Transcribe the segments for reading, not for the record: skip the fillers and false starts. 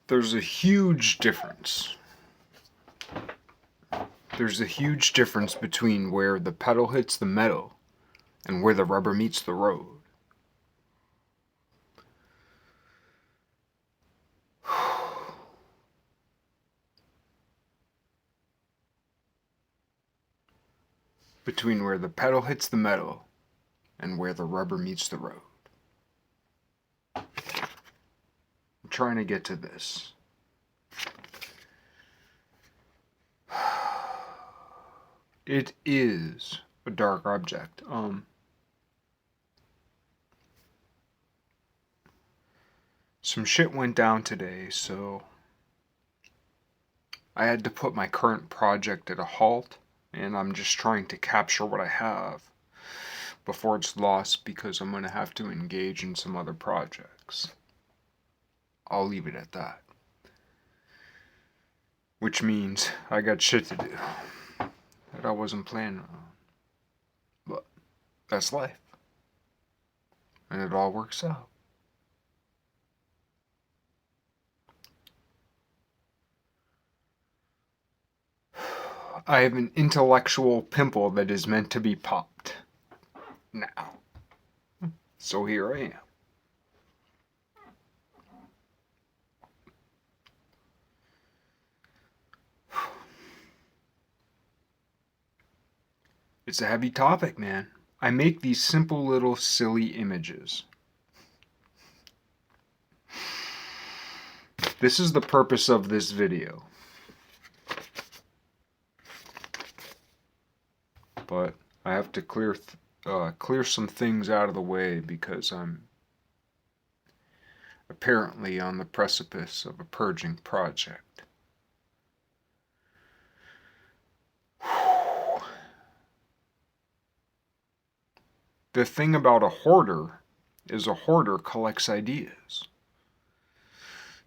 There's a huge difference. There's a huge difference between where the pedal hits the metal and where the rubber meets the road. Between where the pedal hits the metal and where the rubber meets the road. I'm trying to get to this. It is a dark object. Some shit went down today, so I had to put my current project at a halt, and I'm just trying to capture what I have before it's lost because I'm going to have to engage in some other projects. I'll leave it at that. Which means I got shit to do that I wasn't planning on. But that's life. And it all works out. I have an intellectual pimple that is meant to be popped now. So here I am. It's a heavy topic, man. I make these simple little silly images. This is the purpose of this video. But I have to clear some things out of the way because I'm apparently on the precipice of a purging project. The thing about a hoarder is a hoarder collects ideas.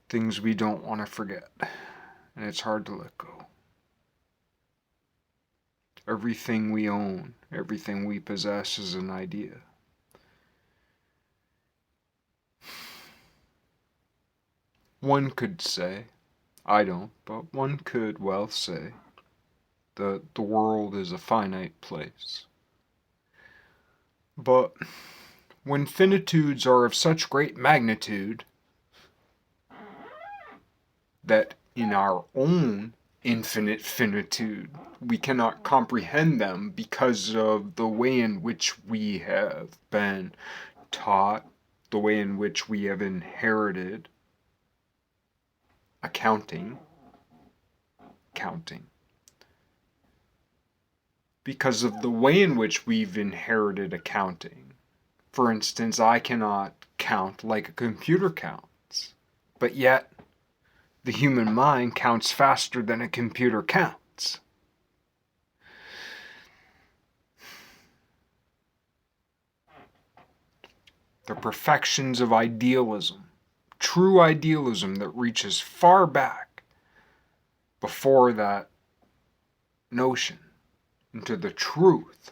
Things we don't want to forget. And it's hard to let go. Everything we own, everything we possess is an idea. One could say, I don't, but one could well say that the world is a finite place. But when finitudes are of such great magnitude that in our own infinite finitude we cannot comprehend them because of the way in which we have been taught, the way in which we have inherited counting. Because of the way in which we've inherited accounting. For instance, I cannot count like a computer counts, but yet the human mind counts faster than a computer counts. The perfections of idealism, true idealism that reaches far back before that notion into the truth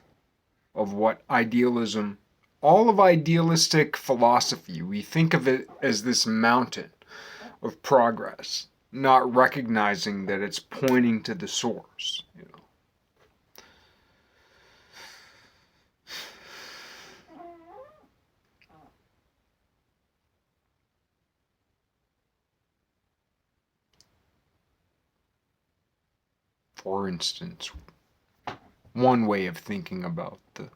of what idealism, all of idealistic philosophy, we think of it as this mountain of progress, not recognizing that it's pointing to the source. For instance, one way of thinking about the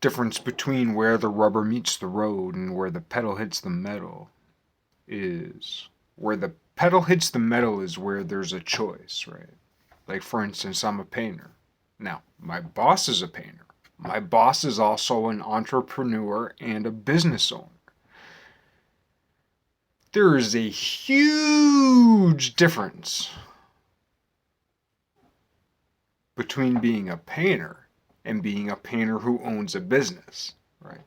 difference between where the rubber meets the road and where the pedal hits the metal is where the pedal hits the metal is where there's a choice, right? Like, for instance, I'm a painter. Now, my boss is a painter. My boss is also an entrepreneur and a business owner. There is a huge difference between being a painter and being a painter who owns a business, right?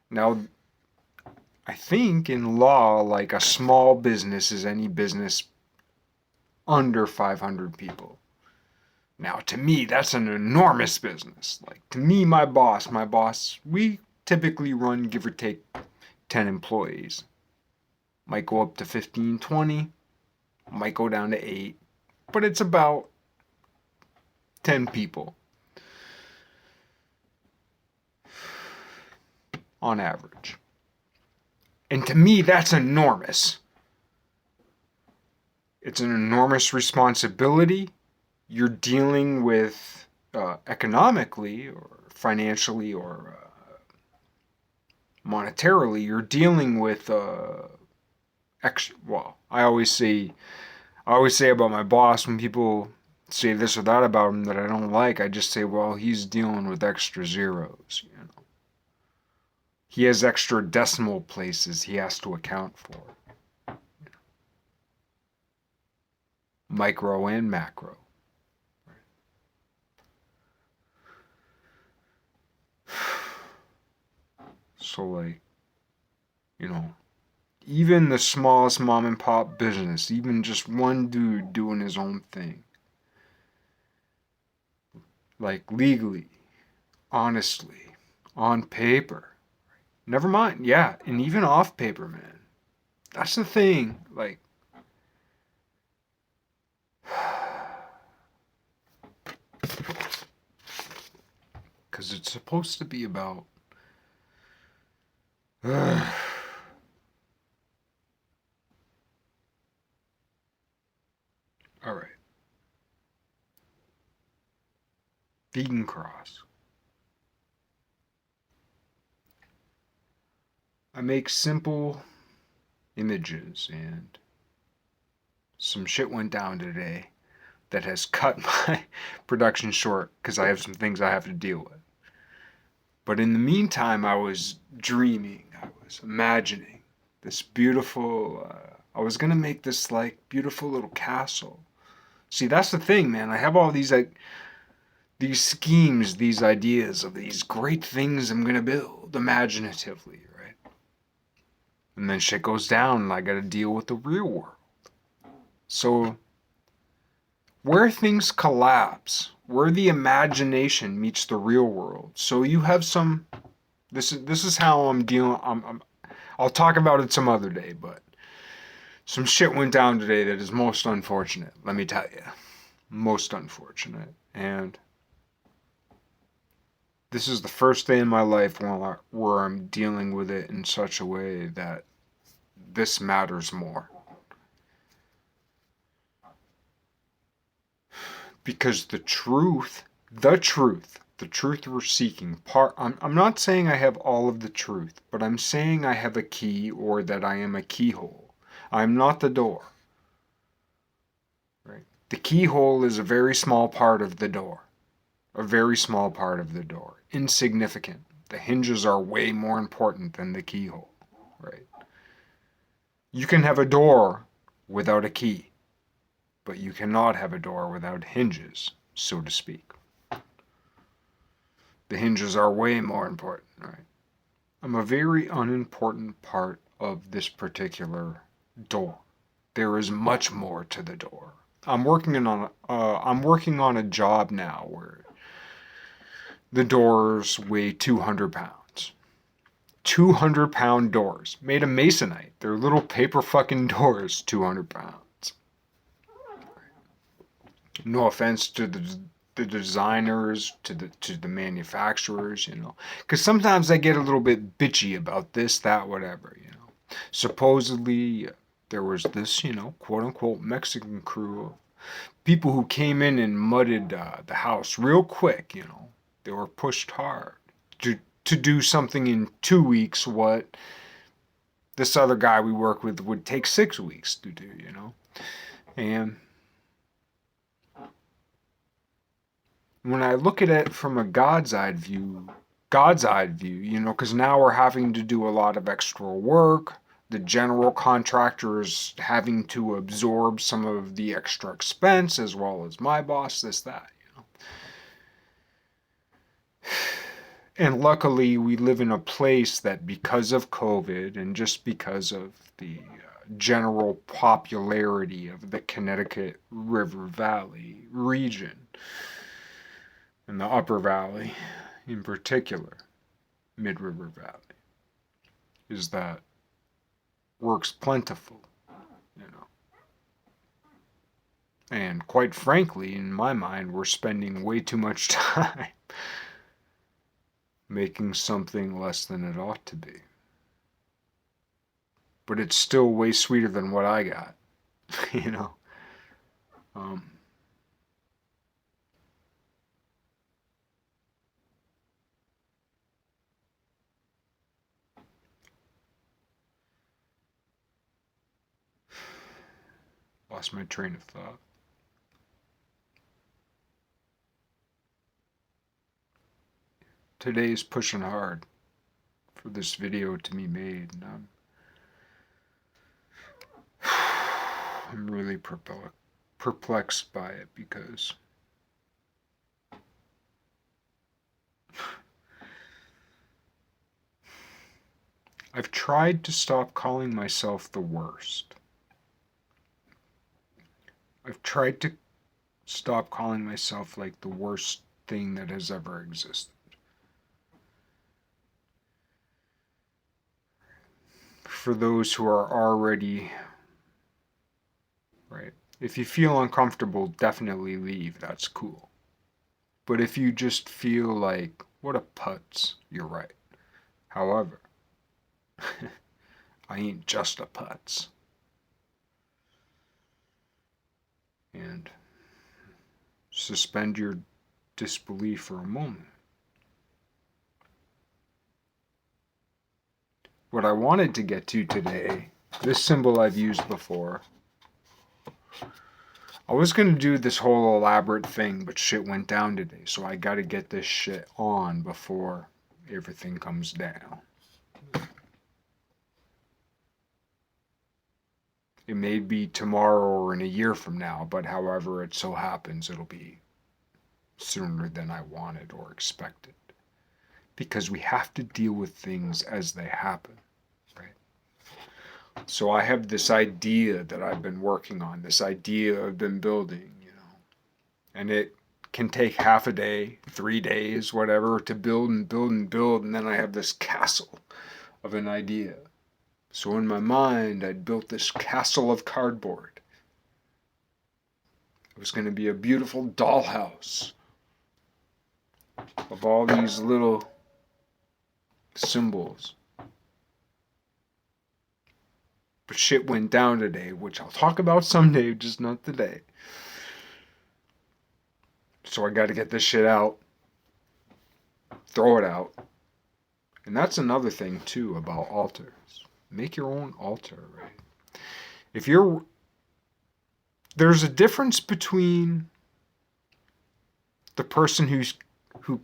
Now, I think in law, like, a small business is any business under 500 people. Now, to me, that's an enormous business. Like, to me, my boss, we typically run, give or take, 10 employees. Might go up to 15, 20, might go down to 8, but it's about 10 people on average. And to me, that's enormous. It's an enormous responsibility. You're dealing with economically or financially or monetarily, you're dealing with well, I always say about my boss, when people say this or that about him that I don't like, I just say, well, he's dealing with extra zeros, you know. He has extra decimal places he has to account for. Micro and macro. So, like, you know, even the smallest mom and pop business, even just one dude doing his own thing, like legally, honestly, on paper, never mind, yeah, and even off paper, man. That's the thing, like, because it's supposed to be about all right, vegan cross. I make simple images, and some shit went down today that has cut my production short because I have some things I have to deal with. But in the meantime, I was dreaming, I was imagining this beautiful, I was gonna make this like beautiful little castle. See, that's the thing, man. I have all these like these schemes, these ideas of these great things I'm gonna build imaginatively, right? And then shit goes down and I gotta deal with the real world. So where things collapse, where the imagination meets the real world. So you have some. This is how I'm dealing. I'll talk about it some other day, but some shit went down today that is most unfortunate. Let me tell you, most unfortunate. And this is the first day in my life where I'm dealing with it in such a way that this matters more. Because the truth we're seeking, I'm not saying I have all of the truth, but I'm saying I have a key, or that I am a keyhole. I'm not the door. Right? The keyhole is a very small part of the door. A very small part of the door. Insignificant. The hinges are way more important than the keyhole. Right? You can have a door without a key, but you cannot have a door without hinges, so to speak. The hinges are way more important, right? I'm a very unimportant part of this particular door. There is much more to the door. I'm working on a job now where the doors weigh 200 pounds. 200-pound doors made of masonite. They're little paper fucking doors, 200 pounds. No offense to the designers, to the manufacturers, you know, because sometimes I get a little bit bitchy about this, that, whatever, you know. Supposedly there was this, you know, quote unquote Mexican crew of people who came in and mudded the house real quick, you know. They were pushed hard to do something in 2 weeks what this other guy we work with would take 6 weeks to do, you know. And when I look at it from a God's eye view, you know, because now we're having to do a lot of extra work. The general contractor is having to absorb some of the extra expense, as well as my boss, this, that, you know. And luckily, we live in a place that, because of COVID and just because of the general popularity of the Connecticut River Valley region, and the Upper Valley in particular, Mid River Valley, is that work's plentiful, you know. And quite frankly, in my mind, we're spending way too much time making something less than it ought to be. But it's still way sweeter than what I got, you know. Um, Lost my train of thought. Today's pushing hard for this video to be made, and I'm really perplexed by it because I've tried to stop calling myself the worst. I've tried to stop calling myself like the worst thing that has ever existed. For those who are already, right, if you feel uncomfortable, definitely leave. That's cool. But if you just feel like, what a putz, you're right. However, I ain't just a putz. And suspend your disbelief for a moment. What I wanted to get to today, this symbol I've used before. I was going to do this whole elaborate thing, but shit went down today, so I got to get this shit on before everything comes down. It may be tomorrow or in a year from now, but however it so happens, it'll be sooner than I wanted or expected. Because we have to deal with things as they happen, right? So I have this idea that I've been working on, this idea I've been building, you know, and it can take half a day, 3 days, whatever, to build and build and build, and then I have this castle of an idea. So in my mind, I'd built this castle of cardboard. It was going to be a beautiful dollhouse of all these little symbols. But shit went down today, which I'll talk about someday, just not today. So I got to get this shit out, throw it out. And that's another thing too about altars. Make your own altar, right? There's a difference between the person who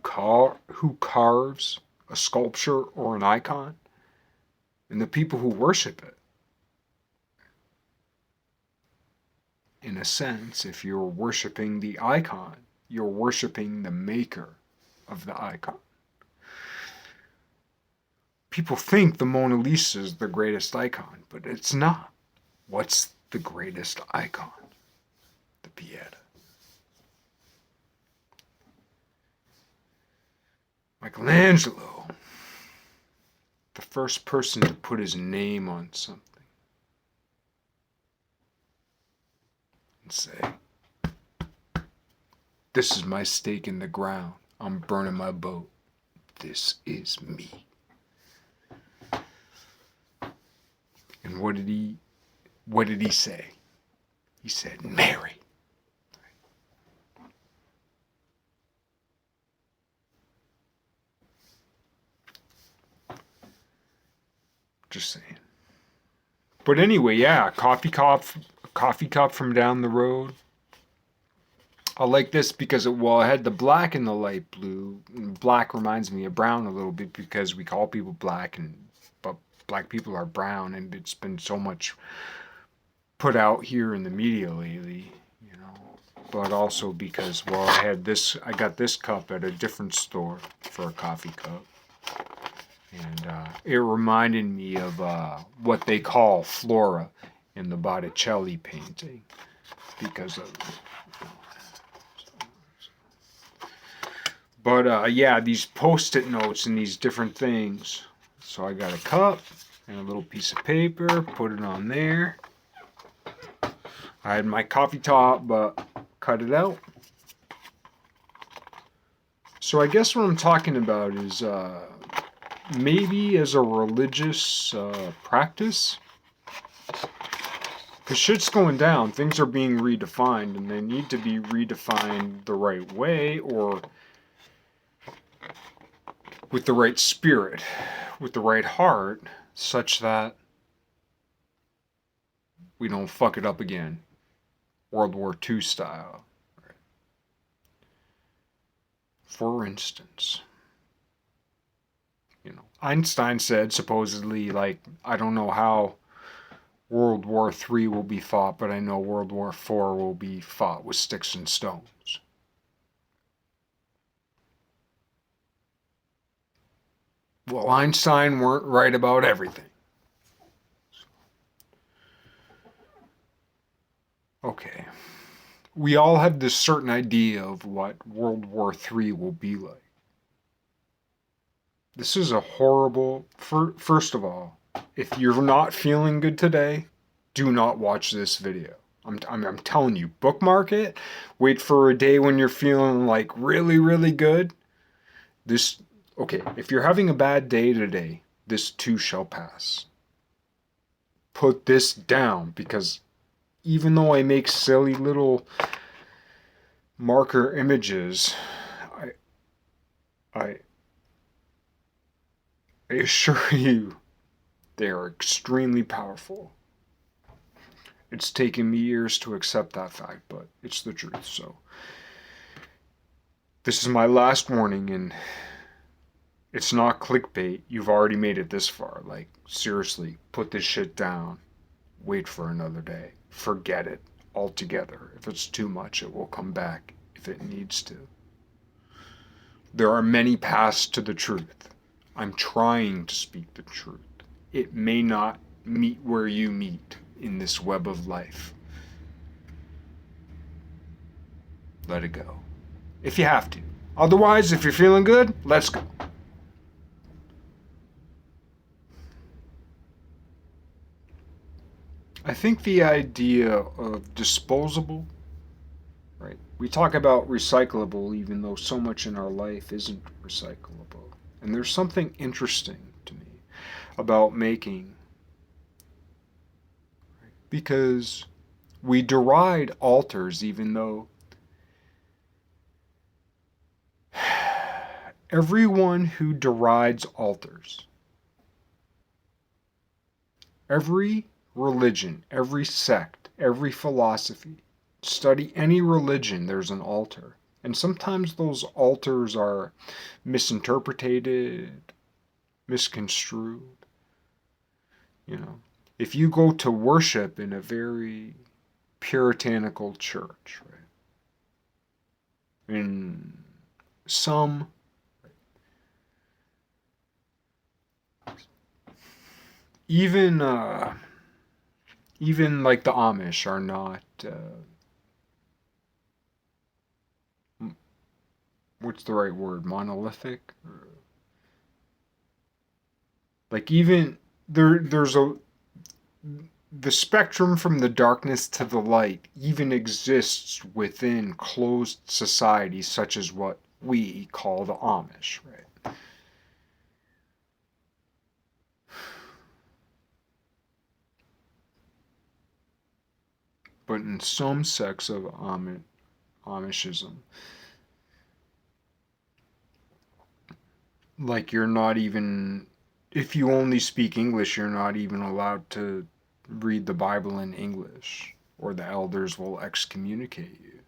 carves a sculpture or an icon and the people who worship it. In a sense, if you're worshiping the icon, you're worshiping the maker of the icon. People think the Mona Lisa is the greatest icon, but it's not. What's the greatest icon? The Pieta. Michelangelo, the first person to put his name on something and say, this is my stake in the ground. I'm burning my boat. This is me. And what did he say? He said, Mary. Just saying. But anyway, yeah, coffee cup from down the road. I like this because it had the black and the light blue. Black reminds me of brown a little bit because we call people black, but black people are brown, and it's been so much put out here in the media lately, you know. But also because, I got this cup at a different store for a coffee cup. And it reminded me of what they call flora in the Botticelli painting because of. But yeah, these post-it notes and these different things. So I got a cup, and a little piece of paper, put it on there. I had my coffee top, but cut it out. So I guess what I'm talking about is maybe as a religious practice, because shit's going down, things are being redefined, and they need to be redefined the right way, or with the right spirit, with the right heart, such that we don't fuck it up again, World War II style. For instance, Einstein said supposedly, like, I don't know how World War III will be fought, but I know World War IV will be fought with sticks and stones. Well, Einstein weren't right about everything. Okay. We all have this certain idea of what World War III will be like. This is a horrible... First of all, if you're not feeling good today, do not watch this video. I'm telling you, bookmark it. Wait for a day when you're feeling like really, really good. Okay, if you're having a bad day today, this too shall pass. Put this down, because even though I make silly little marker images, I assure you they are extremely powerful. It's taken me years to accept that fact, but it's the truth. So this is my last warning, and it's not clickbait. You've already made it this far. Like, seriously, put this shit down. Wait for another day. Forget it altogether. If it's too much, it will come back if it needs to. There are many paths to the truth. I'm trying to speak the truth. It may not meet where you meet in this web of life. Let it go. If you have to. Otherwise, if you're feeling good, let's go. I think the idea of disposable, right? We talk about recyclable even though so much in our life isn't recyclable. And there's something interesting to me about making, right? Because we deride altars even though everyone who derides altars, every religion, every sect, every philosophy, study any religion, there's an altar. And sometimes those altars are misinterpreted, misconstrued. If you go to worship in a very puritanical church, right? In some even like the Amish are not what's the right word, monolithic, like even there's the spectrum from the darkness to the light even exists within closed societies such as what we call the Amish, right? But in some sects of Amishism, like you're not even, if you only speak English, you're not even allowed to read the Bible in English, or the elders will excommunicate you.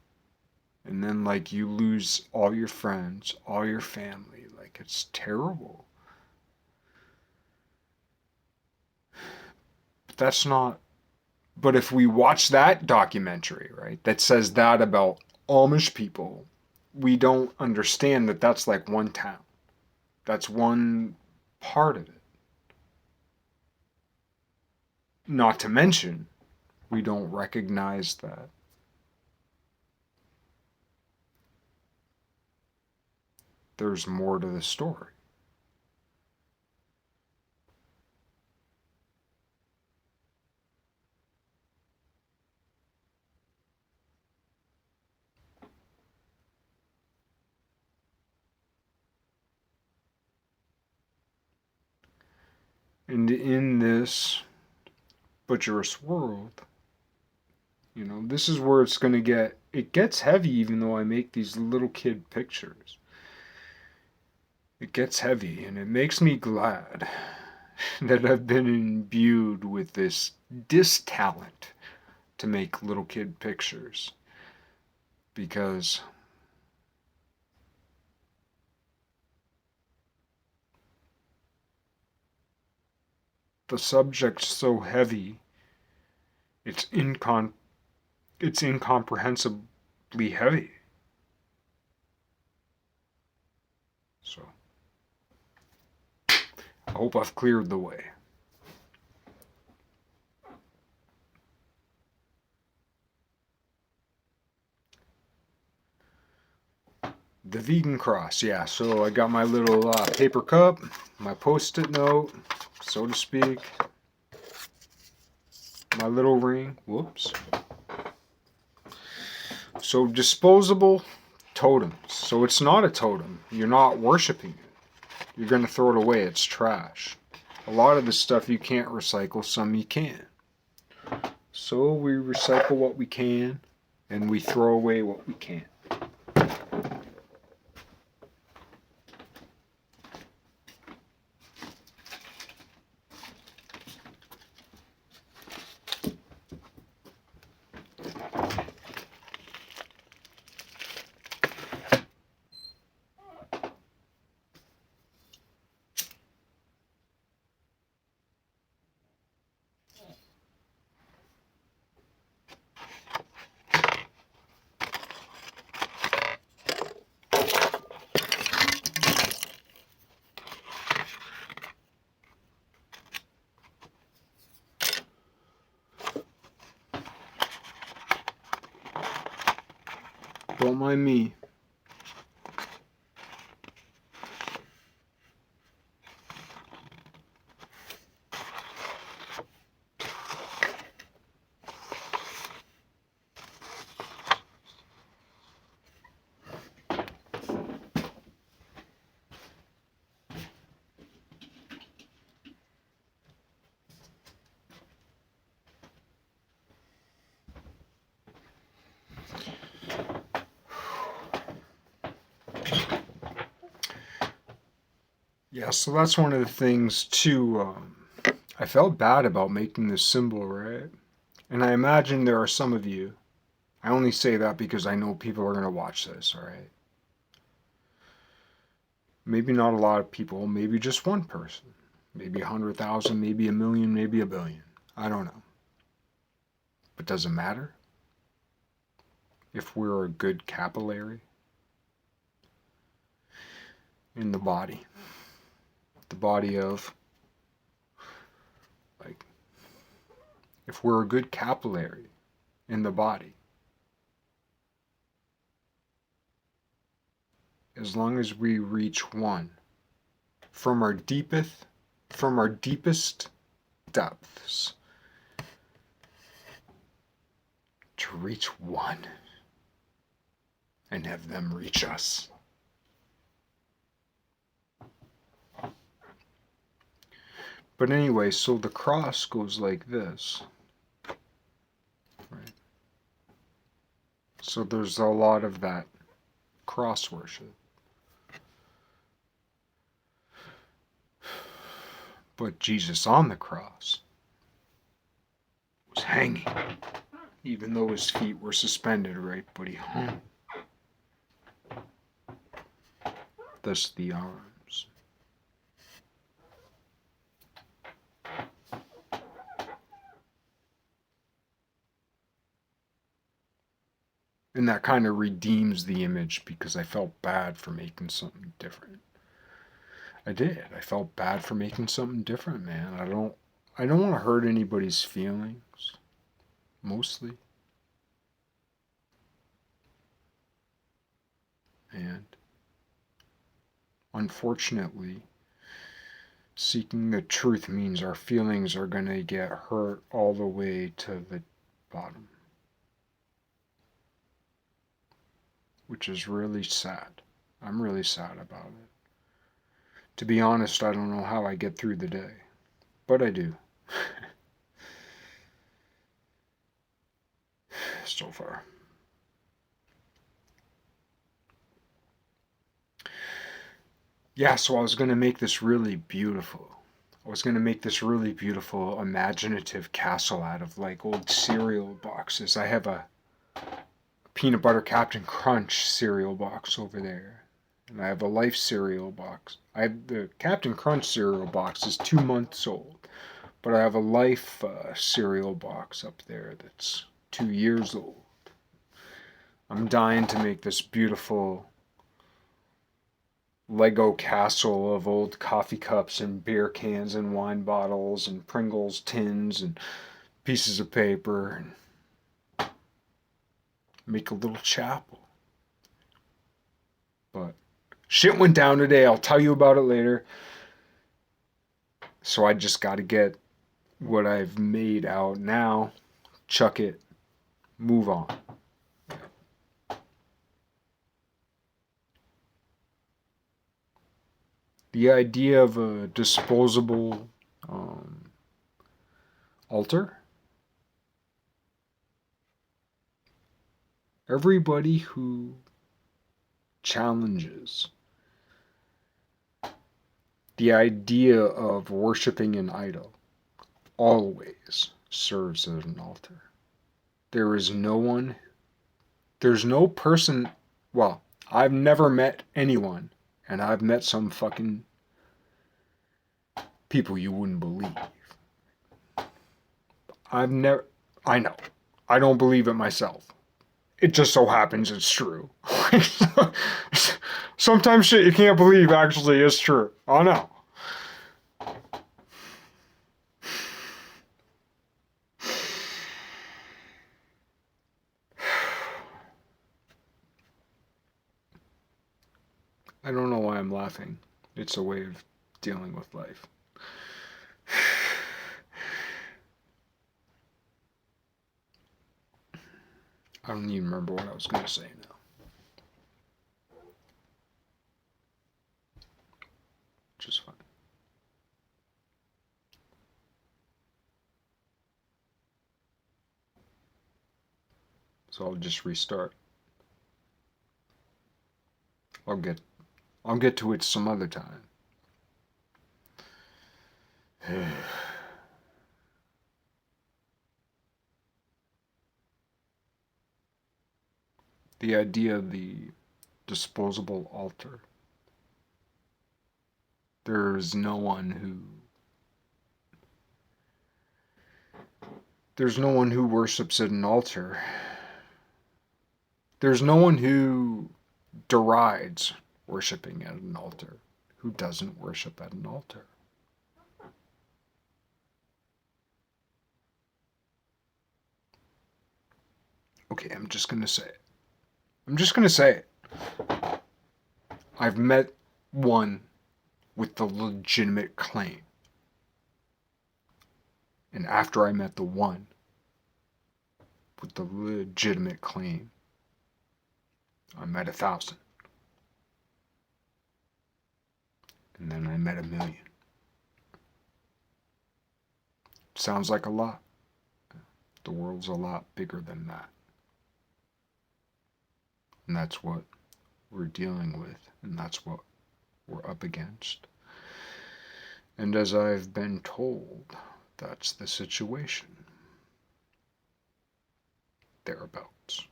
And then, like, you lose all your friends, all your family. Like, it's terrible. But that's not. But if we watch that documentary, right, that says that about Amish people, we don't understand that that's like one town. That's one part of it. Not to mention, we don't recognize that there's more to the story. And in this butcherous world, this is where it gets heavy even though I make these little kid pictures. It gets heavy and it makes me glad that I've been imbued with this distalent to make little kid pictures. Because the subject's so heavy, it's incomprehensibly heavy. So, I hope I've cleared the way. The vegan cross, yeah. So I got my little paper cup, my post-it note, so to speak, my little ring. Whoops. So disposable totems. So it's not a totem. You're not worshiping it. You're going to throw it away. It's trash. A lot of the stuff you can't recycle, some you can. So we recycle what we can, and we throw away what we can't. Don't mind me. Yeah, so that's one of the things too. I felt bad about making this symbol, right? And I imagine there are some of you. I only say that because I know people are going to watch this, alright? Maybe not a lot of people, maybe just one person. Maybe 100,000, maybe a million, maybe a billion. I don't know. But does it matter? If we're a good capillary in the body of, like, if we're a good capillary in the body, as long as we reach one from our deepest depths, to reach one and have them reach us. But anyway, so the cross goes like this, right? So there's a lot of that cross worship. But Jesus on the cross was hanging, even though his feet were suspended, right? But he hung. Thus the arms. And that kind of redeems the image because I felt bad for making something different. I did. I felt bad for making something different, man. I don't want to hurt anybody's feelings, mostly. And unfortunately, seeking the truth means our feelings are going to get hurt all the way to the bottom. Which is really sad. I'm really sad about it. To be honest, I don't know how I get through the day. But I do. So far. Yeah, so I was going to make this really beautiful. I was going to make this really beautiful, imaginative castle out of like old cereal boxes. I have a peanut butter Captain Crunch cereal box over there. And I have a Life cereal box. I have the Captain Crunch cereal box is 2 months old, but I have a Life cereal box up there that's 2 years old. I'm dying to make this beautiful Lego castle of old coffee cups and beer cans and wine bottles and Pringles tins and pieces of paper and make a little chapel. But shit went down today. I'll tell you about it later. So I just got to get what I've made out now, chuck it, move on. The idea of a disposable altar. Everybody who challenges the idea of worshiping an idol always serves as an altar. There is no one, there's no person, well, I've never met anyone, and I've met some fucking people you wouldn't believe. I know, I don't believe it myself. It just so happens it's true. Sometimes shit you can't believe actually is true. Oh no. I don't know why I'm laughing. It's a way of dealing with life. I don't even remember what I was going to say now. Just fine. So I'll just restart. I'll get to it some other time. The idea of the disposable altar. There's no one who worships at an altar. There's no one who derides worshiping at an altar, who doesn't worship at an altar. Okay, I'm just going to say it. I'm just going to say it. I've met one with the legitimate claim. And after I met the one with the legitimate claim, I met 1,000. And then I met 1,000,000. Sounds like a lot. The world's a lot bigger than that. And that's what we're dealing with, and that's what we're up against. And as I've been told, that's the situation. Thereabouts.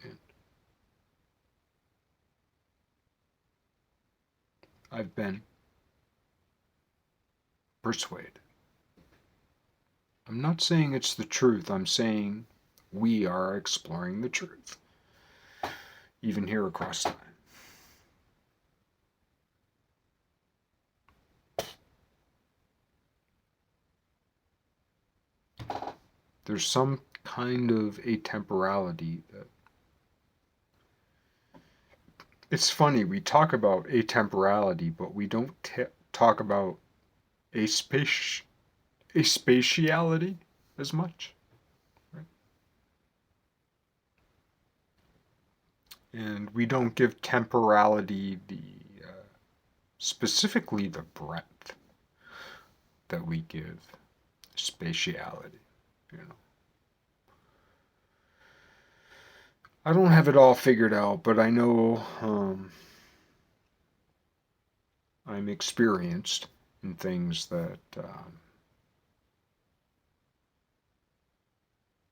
And I've been persuaded. I'm not saying it's the truth, I'm saying we are exploring the truth. Even here across time. There's some kind of atemporality that... It's funny, we talk about atemporality, but we don't talk about spatiality as much. Right? And we don't give temporality specifically the breadth that we give spatiality, you know. I don't have it all figured out, but I know I'm experienced in things that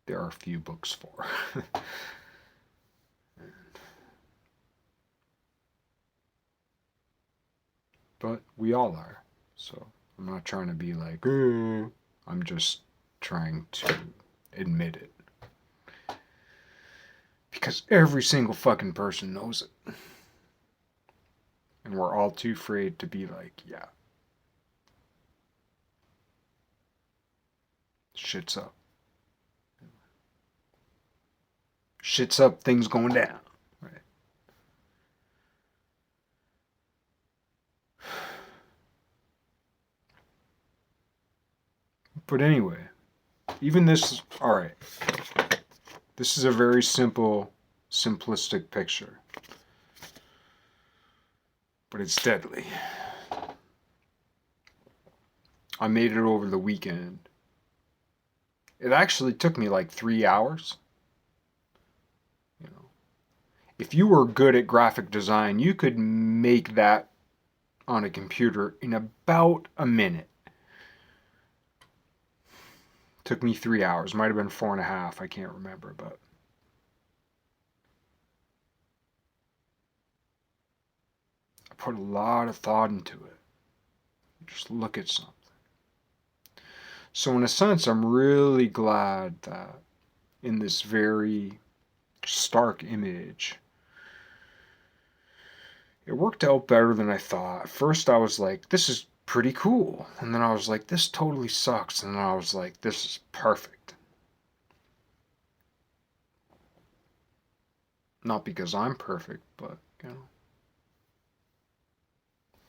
there are few books for. But we all are. So I'm not trying to be like, I'm just trying to admit it. Because every single fucking person knows it. And we're all too afraid to be like, yeah, shit's up. Shit's up, things going down. Right? But anyway, even this, alright. This is a very simple, simplistic picture. But it's deadly. I made it over the weekend. It actually took me like 3 hours. You know, if you were good at graphic design, you could make that on a computer in about a minute. Took me 3 hours. Might have been 4.5. I can't remember, but I put a lot of thought into it. Just look at something. So in a sense, I'm really glad that in this very stark image, it worked out better than I thought. At first I was like, this is pretty cool. And then I was like, this totally sucks. And then I was like, this is perfect. Not because I'm perfect, but, you know,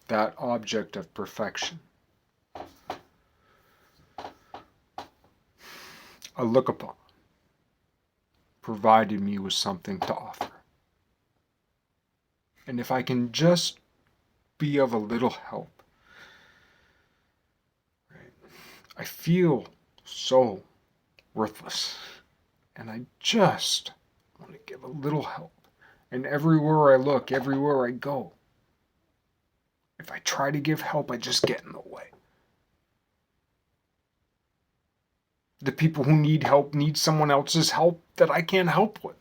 that object of perfection. I look upon, provided me with something to offer. And if I can just be of a little help, right, I feel so worthless. And I just want to give a little help. And everywhere I look, everywhere I go, if I try to give help, I just get in the way. The people who need help need someone else's help that I can't help with.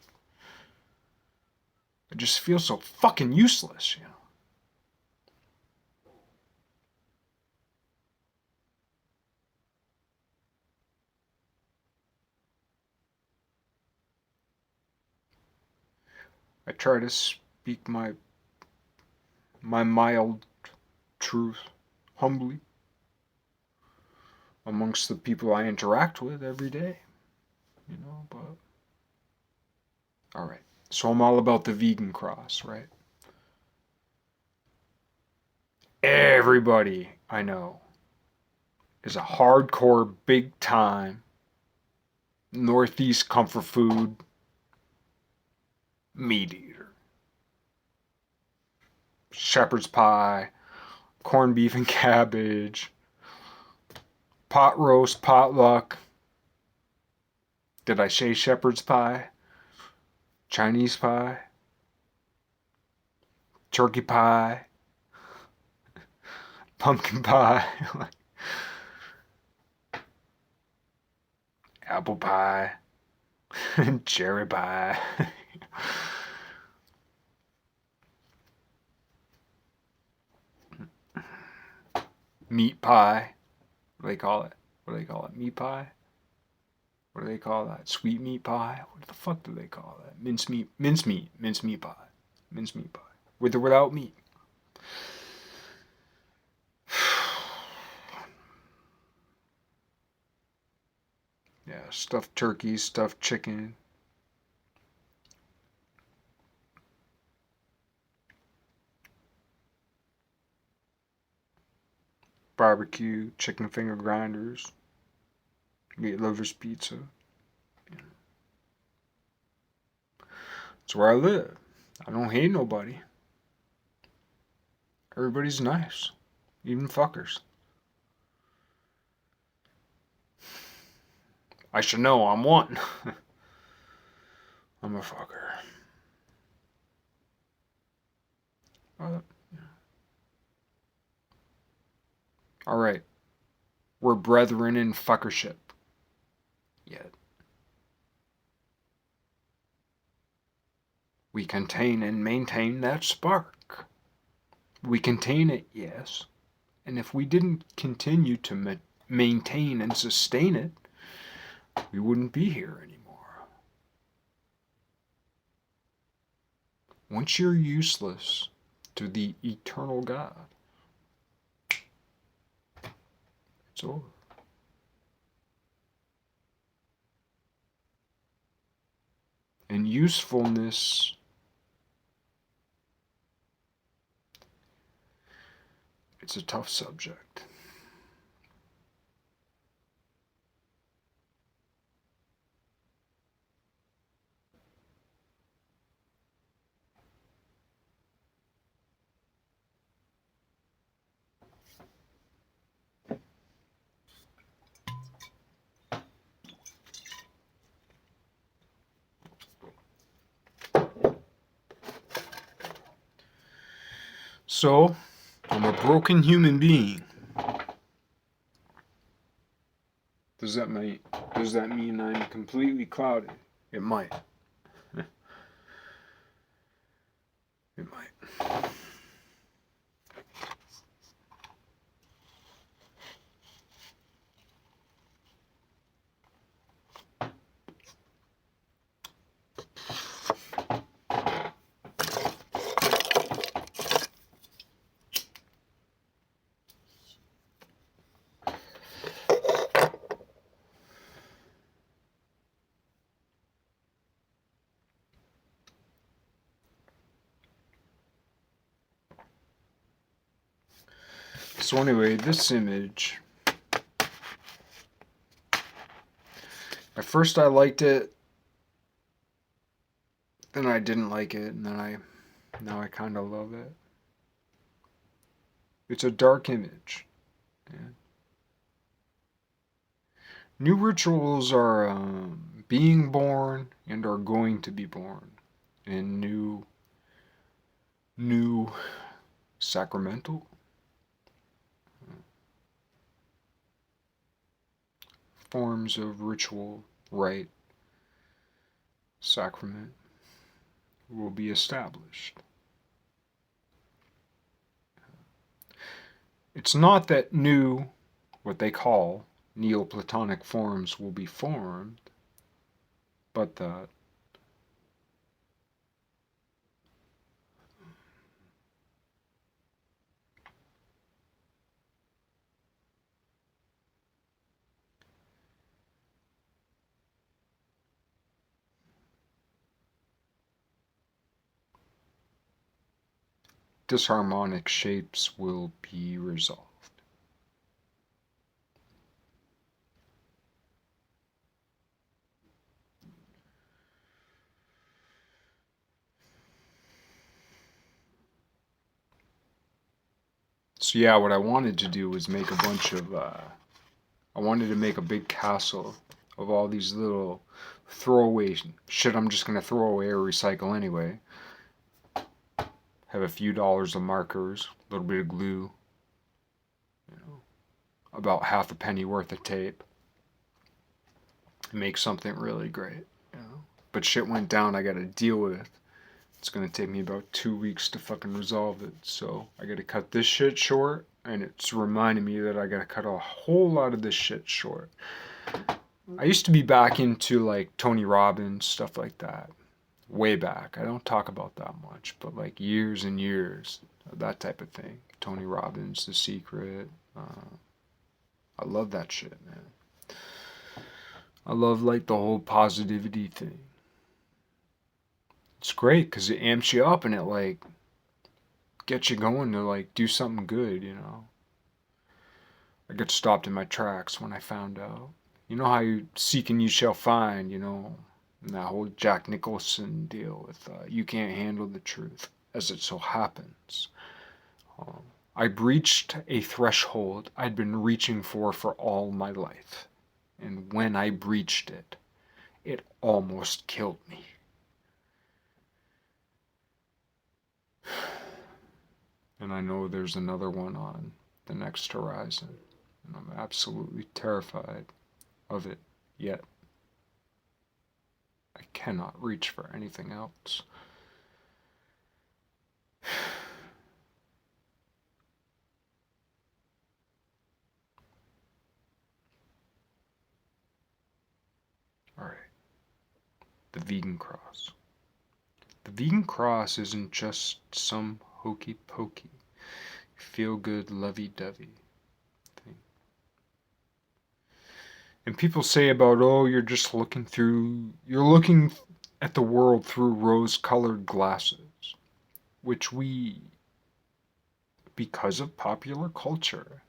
I just feel so fucking useless, you know. I try to speak my mild truth humbly amongst the people I interact with every day, you know, but all right. So I'm all about the vegan cross, right? Everybody I know is a hardcore, big time Northeast comfort food meat eater. Shepherd's pie, corned beef and cabbage, pot roast, potluck. Did I say shepherd's pie? Chinese pie? Turkey pie? Pumpkin pie? Apple pie? Cherry pie? Meat pie? What do they call it? What do they call it? Meat pie? What do they call that? Sweet meat pie? What the fuck do they call that? Mincemeat pie. Mincemeat pie. With or without meat. Yeah, stuffed turkey, stuffed chicken. Barbecue, chicken finger grinders, meat lovers pizza. It's where I live. I don't hate nobody. Everybody's nice. Even fuckers. I should know I'm one. I'm a fucker. Yeah. Alright. We're brethren in fuckership. Yet. We contain and maintain that spark. We contain it, yes. And if we didn't continue to maintain and sustain it, we wouldn't be here anymore. Once you're useless to the eternal God, it's over. And usefulness, it's a tough subject. So, I'm a broken human being. Does that mean I'm completely clouded? It might. It might. So anyway, this image, at first I liked it, then I didn't like it, and now I kind of love it. It's a dark image. Yeah. New rituals are being born and are going to be born in new sacramental forms of ritual, rite, sacrament will be established. It's not that new, what they call Neoplatonic forms will be formed, but that disharmonic shapes will be resolved. So yeah, what I wanted to do was make a bunch of, I wanted to make a big castle of all these little throwaway shit I'm just going to throw away or recycle anyway. Have a few dollars of markers, a little bit of glue, about half a penny worth of tape. Make something really great, But shit went down I gotta deal with. It's gonna take me about 2 weeks to fucking resolve it. So I gotta cut this shit short, and it's reminding me that I gotta cut a whole lot of this shit short. I used to be back into like Tony Robbins, stuff like that. Way back. I don't talk about that much, but like years and years, that type of thing. Tony Robbins, The Secret. I love that shit, man. I love like the whole positivity thing. It's great because it amps you up and it like gets you going to like do something good, I got stopped in my tracks when I found out. You know how you seek and you shall find, and that whole Jack Nicholson deal with you can't handle the truth, as it so happens. I breached a threshold I'd been reaching for all my life. And when I breached it, it almost killed me. And I know there's another one on the next horizon, and I'm absolutely terrified of it, yet I cannot reach for anything else. Alright, the vegan cross. The vegan cross isn't just some hokey pokey, feel good, lovey dovey thing. And people say about, oh, you're looking at the world through rose colored glasses, which because of popular culture,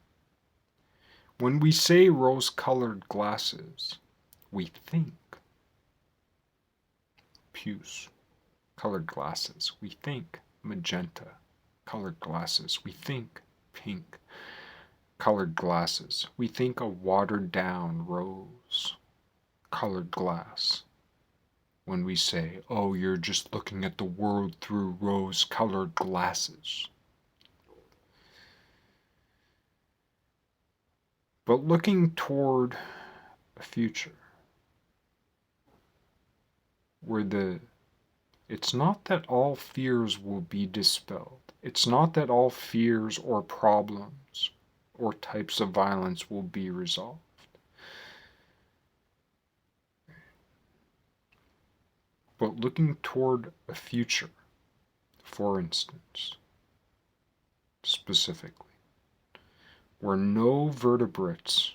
when we say rose colored glasses, we think puce colored glasses. We think magenta colored glasses. We think pink colored glasses. We think a watered down rose colored glass. When we say, oh, you're just looking at the world through rose colored glasses. But looking toward a future where it's not that all fears will be dispelled. It's not that all fears or problems or types of violence will be resolved. But looking toward a future, for instance, specifically, where no vertebrates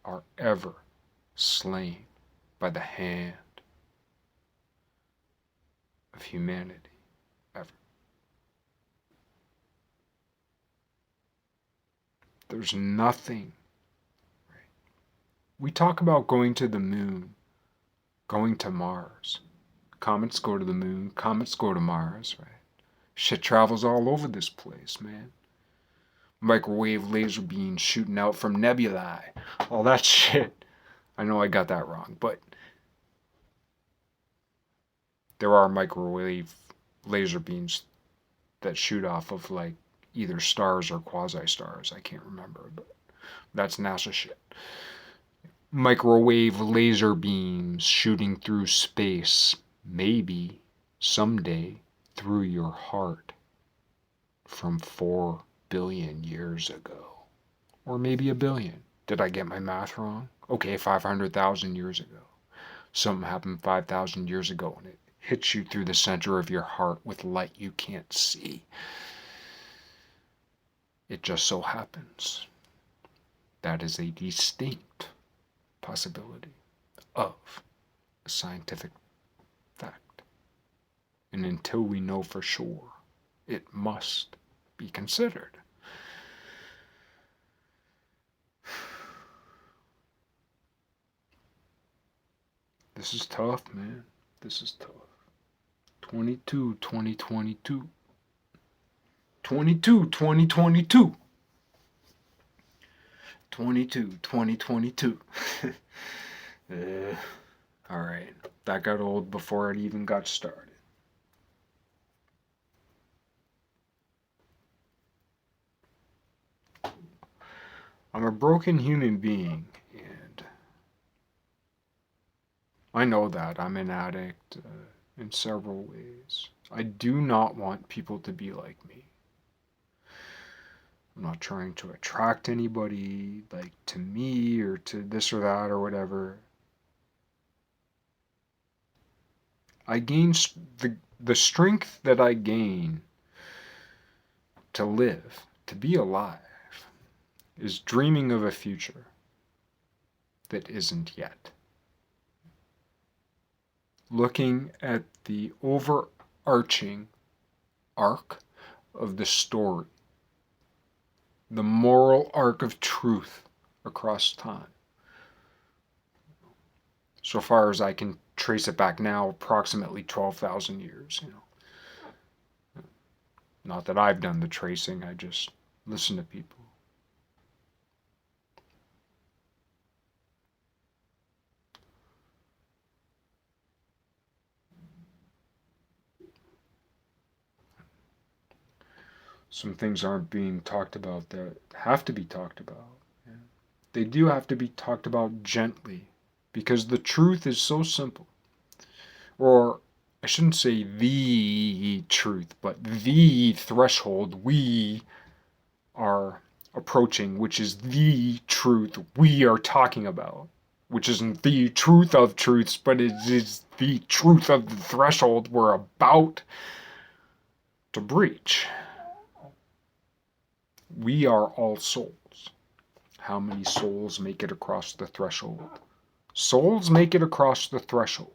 are ever slain by the hand of humanity, ever. There's nothing. Right? We talk about going to the moon, going to Mars. Comets go to the moon, comets go to Mars, right? Shit travels all over this place, man. Microwave laser beams shooting out from nebulae, all that shit. I know I got that wrong, but there are microwave laser beams that shoot off of like either stars or quasi-stars. I can't remember, but that's NASA shit. Microwave laser beams shooting through space, maybe someday through your heart from 4 billion years ago. Or maybe a billion. Did I get my math wrong? Okay, 500,000 years ago. Something happened 5,000 years ago and it hits you through the center of your heart with light you can't see. It just so happens that is a distinct possibility of a scientific fact. And until we know for sure, it must be considered. This is tough, man. This is tough. 2022. 2022. 2022. Alright, that got old before it even got started. I'm a broken human being, and I know that. I'm an addict in several ways. I do not want people to be like me. I'm not trying to attract anybody like to me or to this or that or whatever. I gain the strength that I gain to live, to be alive, is dreaming of a future that isn't yet. Looking at the overarching arc of the story, the moral arc of truth across time. So far as I can trace it back now, approximately 12,000 years, Not that I've done the tracing, I just listen to people. some things aren't being talked about that have to be talked about. Yeah. They do have to be talked about gently because the truth is so simple. Or I shouldn't say the truth, but the threshold we are approaching, which is the truth we are talking about, which isn't the truth of truths, but it is the truth of the threshold we're about to breach. We are all souls. How many souls make it across the threshold? Souls make it across the threshold.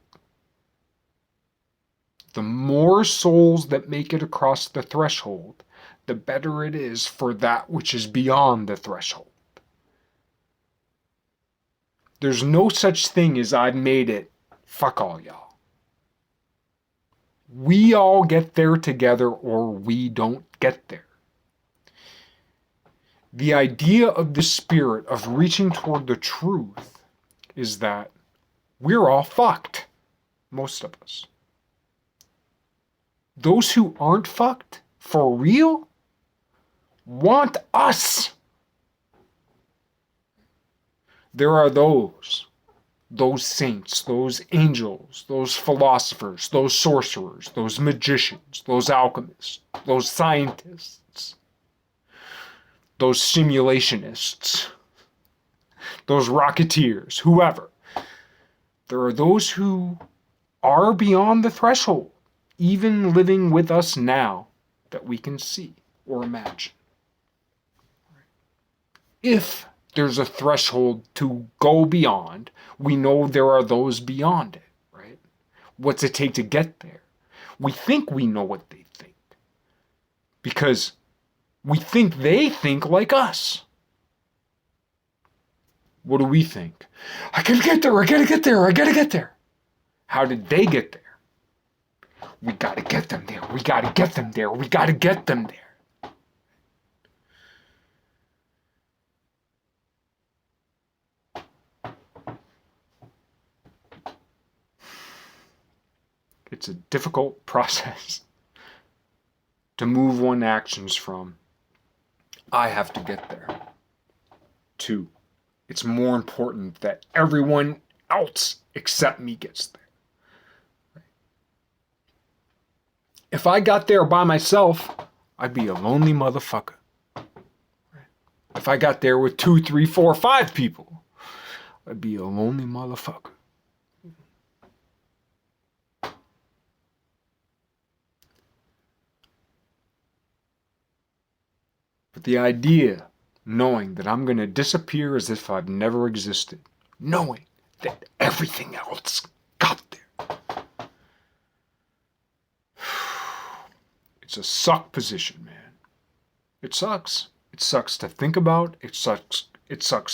The more souls that make it across the threshold, the better it is for that which is beyond the threshold. There's no such thing as I've made it, fuck all y'all. We all get there together or we don't get there. The idea of the spirit of reaching toward the truth is that we're all fucked. Most of us. Those who aren't fucked, for real, want us. There are those saints, those angels, those philosophers, those sorcerers, those magicians, those alchemists, those scientists, those simulationists, those rocketeers, whoever. There are those who are beyond the threshold, even living with us now, that we can see or imagine. If there's a threshold to go beyond, we know there are those beyond it, right? What's it take to get there? We think we know what they think because we think they think like us. What do we think? I gotta get there, I gotta get there, I gotta get there. How did they get there? We gotta get them there, we gotta get them there, we gotta get them there. It's a difficult process to move one's actions from, I have to get there, to, it's more important that everyone else except me gets there. If I got there by myself, I'd be a lonely motherfucker. If I got there with 2, 3, 4, 5 people, I'd be a lonely motherfucker. But the idea, knowing that I'm going to disappear as if I've never existed, knowing that everything else got there. It's a suck position, man. It sucks. It sucks to think about. It sucks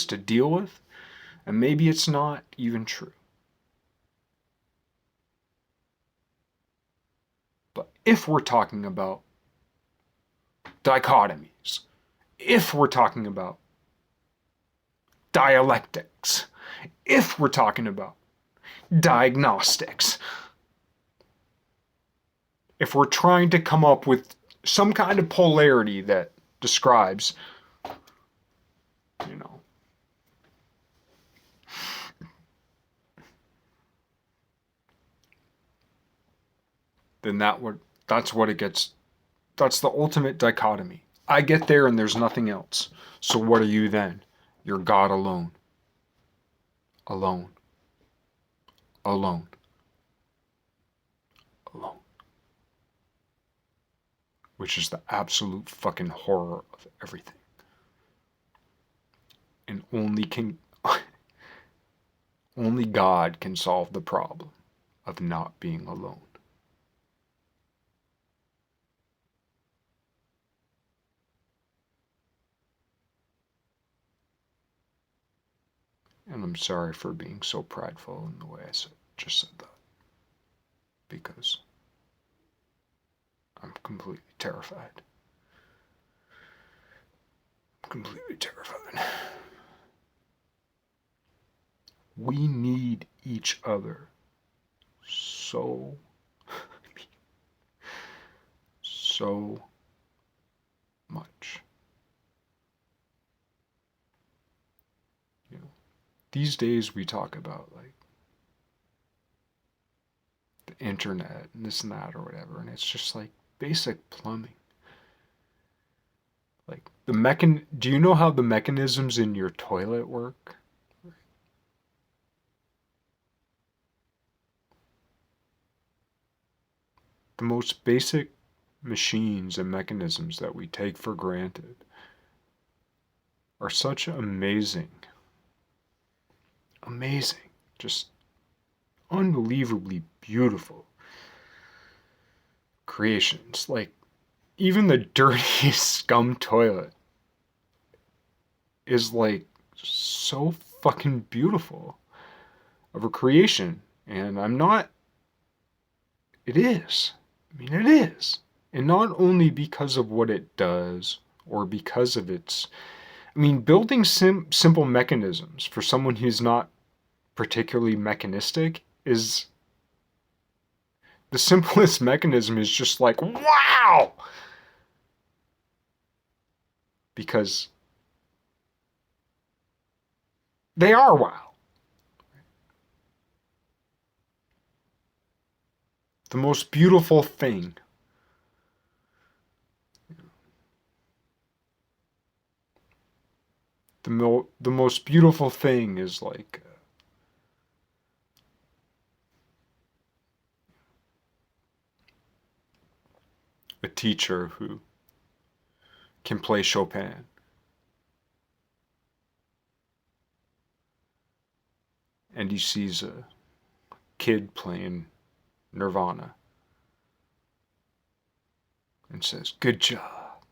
to deal with. And maybe it's not even true. But if we're talking about dichotomies, if we're talking about dialectics, if we're talking about diagnostics, if we're trying to come up with some kind of polarity that describes, then that's what it gets. That's the ultimate dichotomy. I get there and there's nothing else. So what are you then? You're God alone. Alone. Alone. Alone. Which is the absolute fucking horror of everything. And only God can solve the problem of not being alone. And I'm sorry for being so prideful in the way I just said that. Because I'm completely terrified. Completely terrified. We need each other so much. You know, these days we talk about like the internet and this and that or whatever, and it's just like basic plumbing. Like do you know how the mechanisms in your toilet work? The most basic machines and mechanisms that we take for granted are such amazing, just unbelievably beautiful creations. Like, even the dirtiest scum toilet is like so fucking beautiful of a creation. And it is. I mean, it is. And not only because of what it does or because of its. I mean, building simple mechanisms for someone who's not particularly mechanistic is. The simplest mechanism is just like, wow! Because they are wow. The most beautiful thing. The most beautiful thing is like a teacher who can play Chopin. And he sees a kid playing Nirvana and says, "Good job.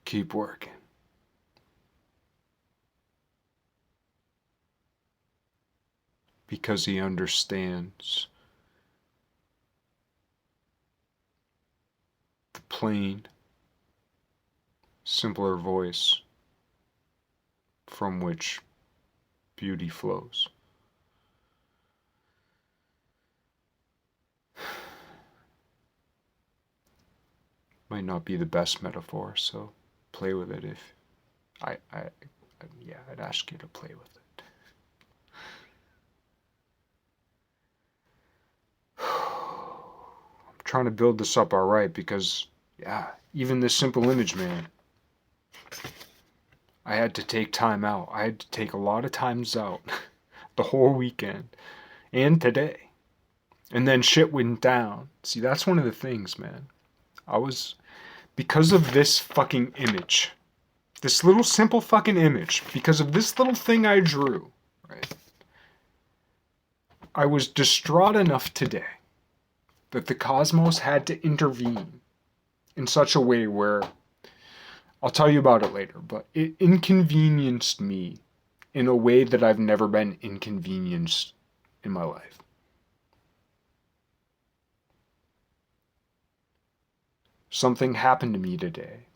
Keep working." Because he understands the plain, simpler voice from which beauty flows. Might not be the best metaphor, so play with it if yeah, I'd ask you to play with it. I'm trying to build this up all right because, yeah, even this simple image, man, I had to take time out. I had to take a lot of times out the whole weekend and today. And then shit went down. See, that's one of the things, man. Because of this fucking image, this little simple fucking image, because of this little thing I drew, right? I was distraught enough today that the cosmos had to intervene in such a way where, I'll tell you about it later, but it inconvenienced me in a way that I've never been inconvenienced in my life. Something happened to me today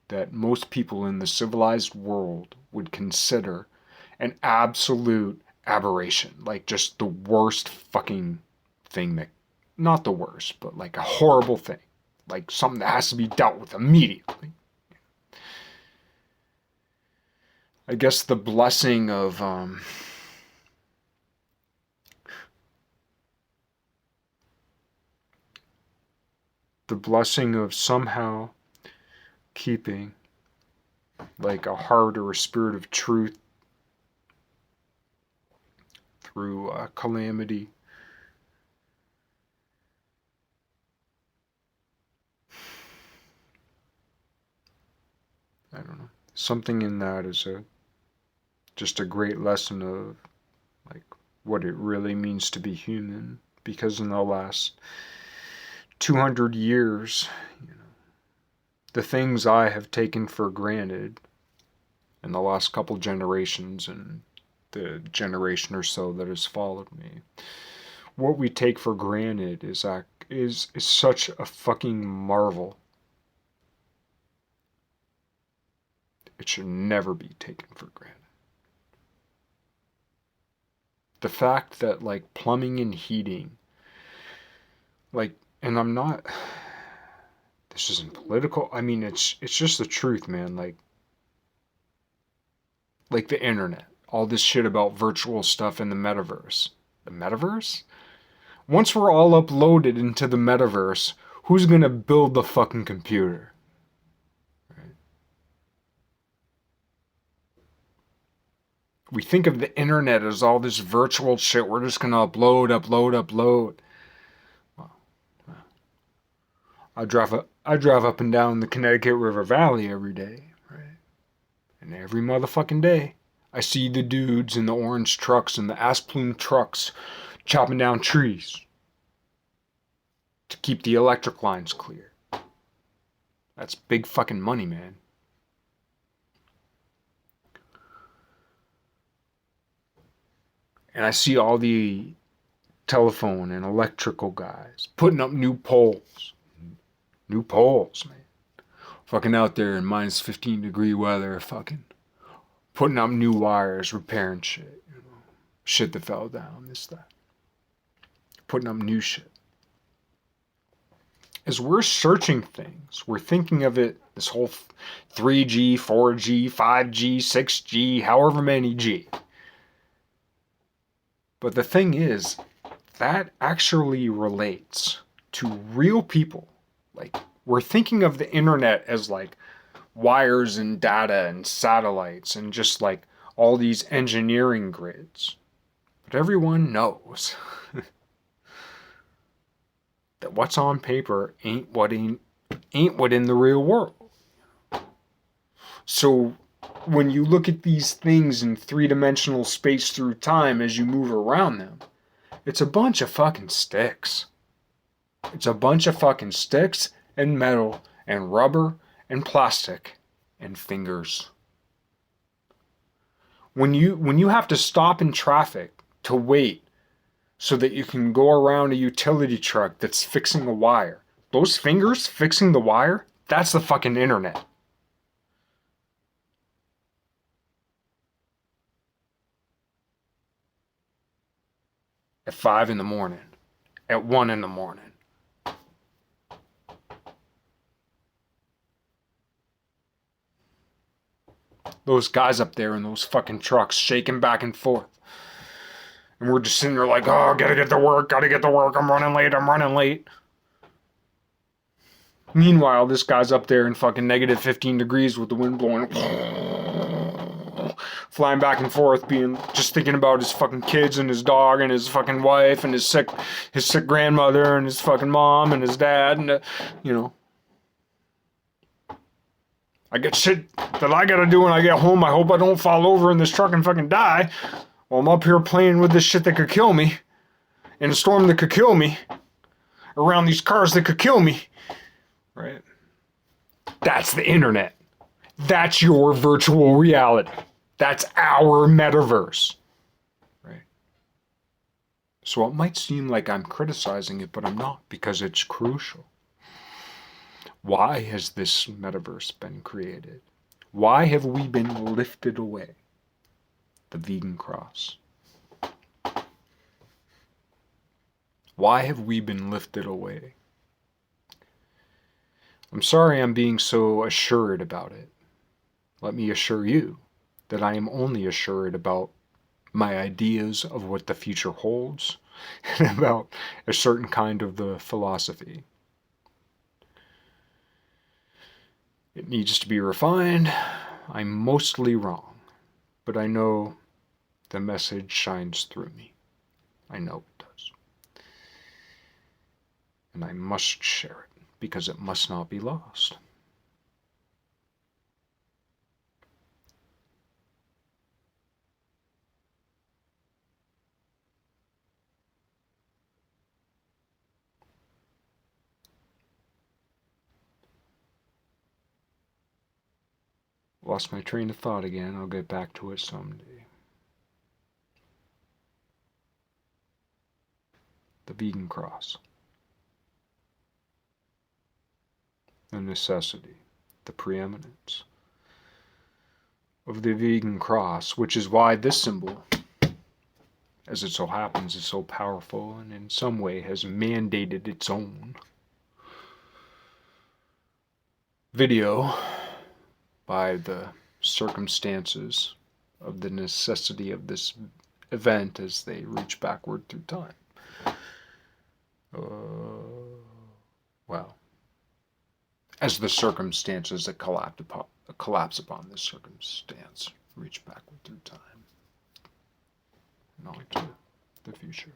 that most people in the civilized world would consider an absolute aberration. Like, just the worst fucking thing that, not the worst, but like a horrible thing. Like something that has to be dealt with immediately. I guess the blessing of, somehow keeping like a heart or a spirit of truth through calamity. I don't know. Something in that is just a great lesson of like what it really means to be human. Because in the last 200 years, you know, the things I have taken for granted in the last couple generations and the generation or so that has followed me, what we take for granted is such a fucking marvel. It should never be taken for granted. The fact that like plumbing and heating, like, and I'm not, this isn't political. I mean, it's just the truth, man. Like the internet, all this shit about virtual stuff in the metaverse. The metaverse? Once we're all uploaded into the metaverse, who's gonna build the fucking computer? Right? We think of the internet as all this virtual shit. We're just gonna upload, upload, upload. Well, I drive up and down the Connecticut River Valley every day, right? And every motherfucking day, I see the dudes in the orange trucks and the ass-plume trucks chopping down trees to keep the electric lines clear. That's big fucking money, man. And I see all the telephone and electrical guys putting up new poles. New poles, man. Fucking out there in minus 15-degree weather, fucking putting up new wires, repairing shit, you know. Shit that fell down, this, that. Putting up new shit. As we're searching things, we're thinking of it, this whole 3G, 4G, 5G, 6G, however many G. But the thing is, that actually relates to real people. Like, we're thinking of the internet as like wires and data and satellites and just like all these engineering grids. But everyone knows that what's on paper ain't what in the real world. So when you look at these things in three-dimensional space through time as you move around them, it's a bunch of fucking sticks. It's a bunch of fucking sticks and metal and rubber and plastic and fingers. When you have to stop in traffic to wait so that you can go around a utility truck that's fixing a wire, those fingers fixing the wire, that's the fucking internet. At 5 in the morning, at 1 in the morning. Those guys up there in those fucking trucks shaking back and forth. And we're just sitting there like, oh, gotta get to work, I'm running late. Meanwhile, this guy's up there in fucking negative 15 degrees with the wind blowing, flying back and forth, just thinking about his fucking kids and his dog and his fucking wife and his sick grandmother and his fucking mom and his dad and, you know. I get shit that I gotta do when I get home. I hope I don't fall over in this truck and fucking die. While I'm up here playing with this shit that could kill me. In a storm that could kill me. Around these cars that could kill me. Right? That's the internet. That's your virtual reality. That's our metaverse. Right? So it might seem like I'm criticizing it, but I'm not, because it's crucial. Why has this metaverse been created? Why have we been lifted away? The vegan cross. Why have we been lifted away? I'm sorry I'm being so assured about it. Let me assure you that I am only assured about my ideas of what the future holds and about a certain kind of the philosophy. It needs to be refined. I'm mostly wrong, but I know the message shines through me. I know it does. And I must share it, because it must not be lost. Lost my train of thought again. I'll get back to it someday. The vegan cross. The necessity, the preeminence of the vegan cross, which is why this symbol, as it so happens, is so powerful and in some way has mandated its own. video by the circumstances of the necessity of this event as they reach backward through time. Well, as the circumstances that collapse upon this circumstance reach backward through time and on to the future.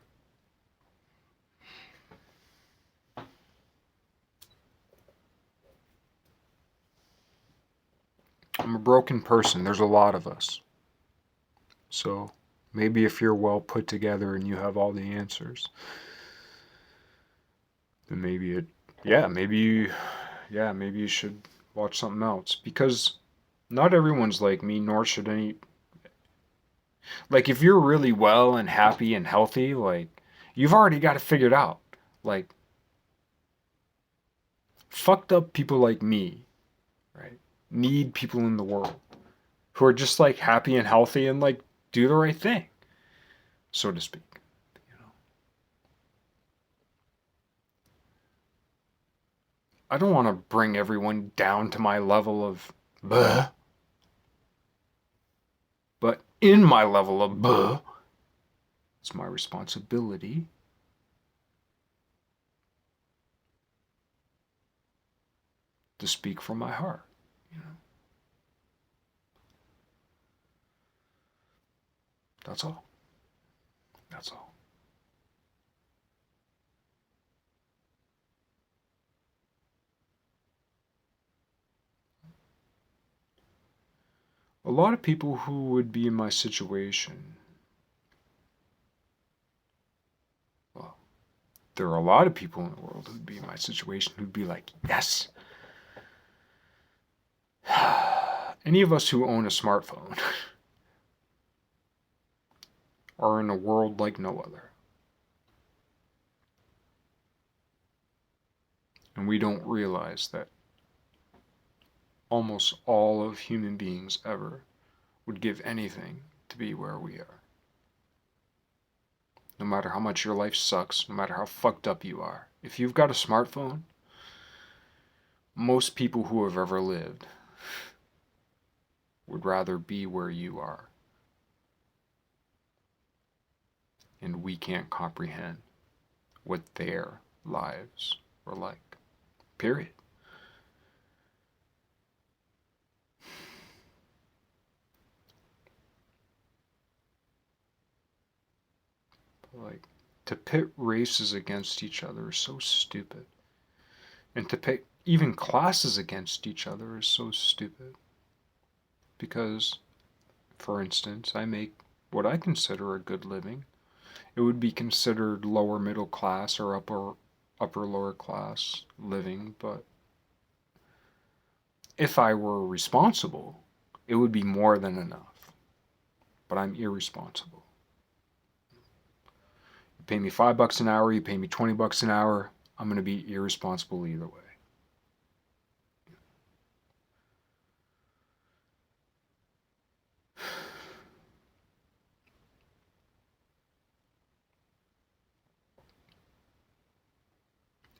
I'm a broken person. There's a lot of us. So maybe if you're well put together and you have all the answers, then maybe you should watch something else. Because not everyone's like me, nor should any. Like, if you're really well and happy and healthy, like, you've already got it figured out. Like, fucked up people like me, right, need people in the world who are just like happy and healthy and like do the right thing, so to speak. I don't want to bring everyone down to my level of bleh. But in my level of bleh, it's my responsibility to speak from my heart, That's all. That's all. A lot of people who would be in my situation, well, there are a lot of people in the world who'd be in my situation who'd be like, yes. Any of us who own a smartphone are in a world like no other. And we don't realize that almost all of human beings ever would give anything to be where we are. No matter how much your life sucks, no matter how fucked up you are, if you've got a smartphone, most people who have ever lived would rather be where you are. And we can't comprehend what their lives were like. Period. Like, to pit races against each other is so stupid. And to pit even classes against each other is so stupid. Because, for instance, I make what I consider a good living. It would be considered lower middle class or upper lower class living, but if I were responsible, it would be more than enough. But I'm irresponsible. You pay me $5 an hour, you pay me $20 an hour, I'm going to be irresponsible either way.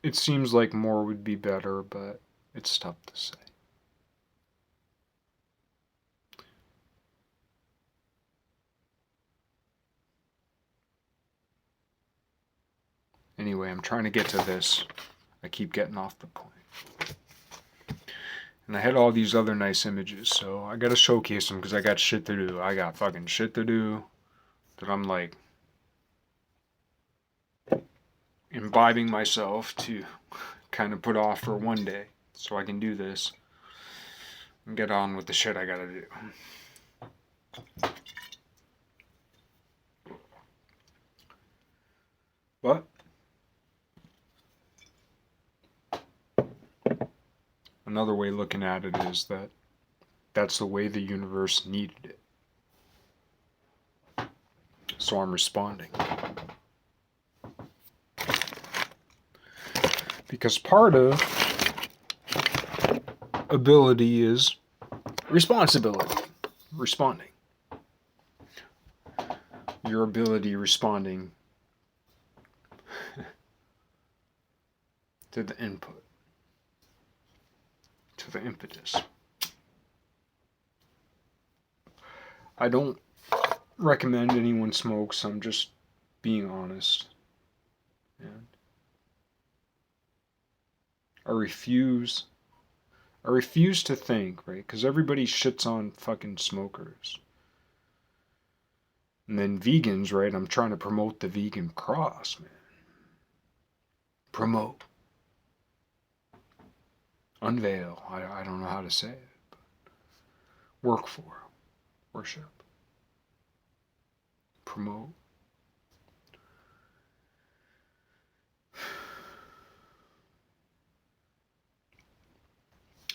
It seems like more would be better, but it's tough to say. Anyway, I'm trying to get to this. I keep getting off the point. And I had all these other nice images, so I gotta showcase them because I got shit to do. I got fucking shit to do that I'm like imbibing myself to kind of put off for one day so I can do this and get on with the shit I gotta do. But another way looking at it is that that's the way the universe needed it. So I'm responding. Because part of ability is responsibility. Responding. Your ability responding to the input. to the impetus. I don't recommend anyone smokes. I'm just being honest. And I refuse to think, right? Because everybody shits on fucking smokers. And then vegans, right? I'm trying to promote the vegan cross, man. Promote. Unveil. I don't know how to say it. But work for. Worship. Promote.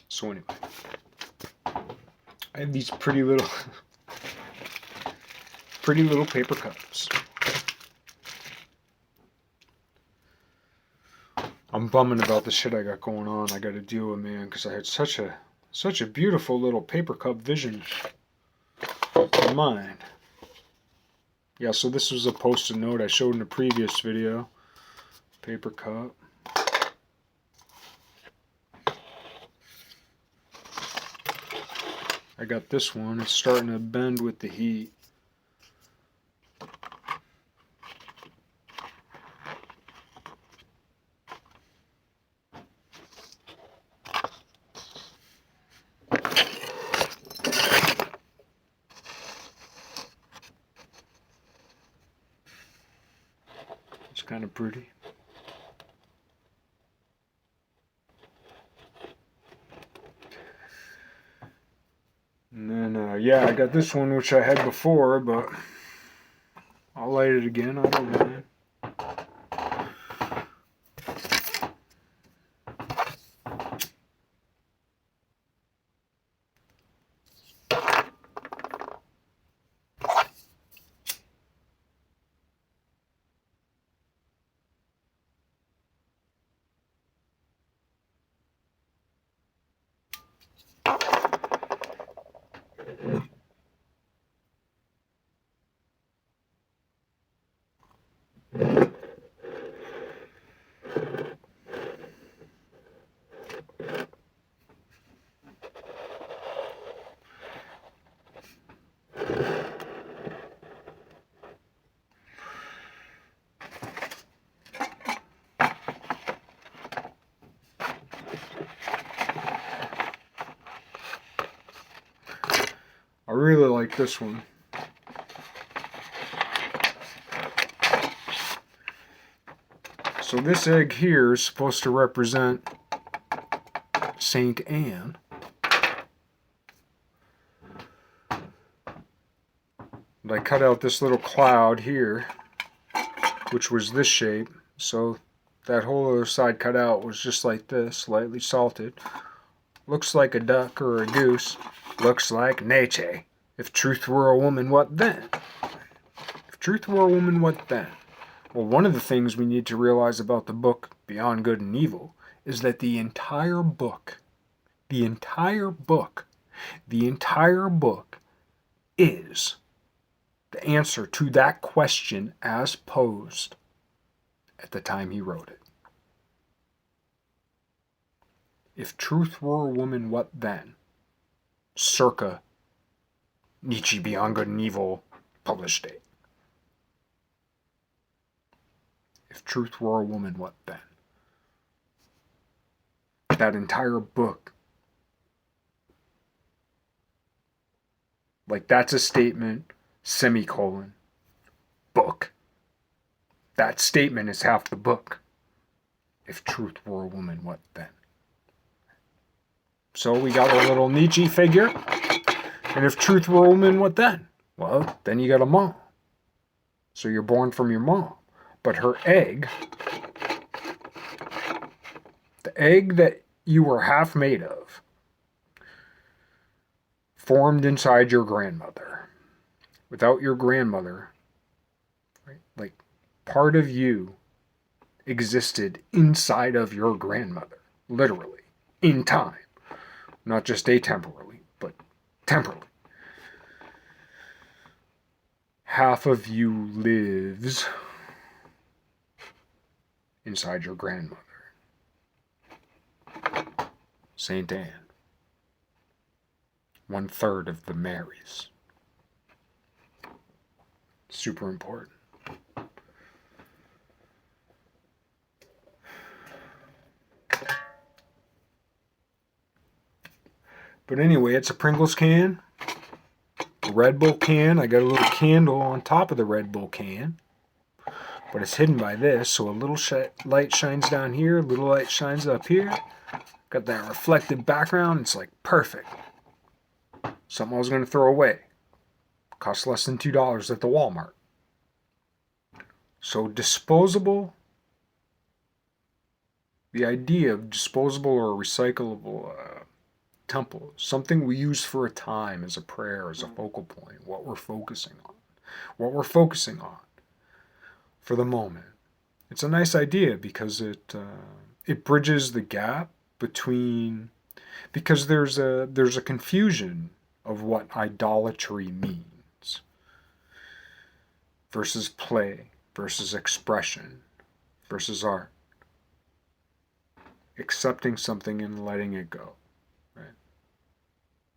So anyway, I have these pretty little paper cups. I'm bumming about the shit I got going on. I got to deal with, man, because I had such a beautiful little paper cup vision in mind. Yeah, so this was a post-it note I showed in a previous video. Paper cup. I got this one. It's starting to bend with the heat. It's kind of pretty. And then, yeah, I got this one, which I had before, but I'll light it again. I don't mind. I really like this one. So this egg here is supposed to represent Saint Anne. And I cut out this little cloud here, which was this shape. So that whole other side cut out was just like this, lightly salted. Looks like a duck or a goose. Looks like nature. If truth were a woman, what then? If truth were a woman, what then? Well, one of the things we need to realize about the book Beyond Good and Evil is that the entire book is the answer to that question as posed at the time he wrote it. If truth were a woman, what then? Circa Nietzsche Beyond Good and Evil published date. If truth were a woman, what then? That entire book, like, that's a statement, semicolon, book. That statement is half the book. If truth were a woman, what then? So we got a little Nietzsche figure. And if truth were a woman, what then? Well, then you got a mom. So you're born from your mom. But her egg, the egg that you were half made of, formed inside your grandmother. Without your grandmother, right? Like, part of you existed inside of your grandmother, literally, in time. Not just atemporally, but temporally. Half of you lives inside your grandmother. Saint Anne. 1/3 of the Marys. Super important. But anyway, it's a Pringles can, a Red Bull can. I got a little candle on top of the Red Bull can, but it's hidden by this, so a little light shines down here, a little light shines up here. Got that reflective background. It's like perfect. Something I was going to throw away. Costs less than $2 at the Walmart. So disposable, the idea of disposable or recyclable temple, something we use for a time as a prayer, as a focal point, what we're focusing on for the moment. It's a nice idea because it bridges the gap between, because there's a confusion of what idolatry means versus play versus expression versus art. Accepting something and letting it go. Right?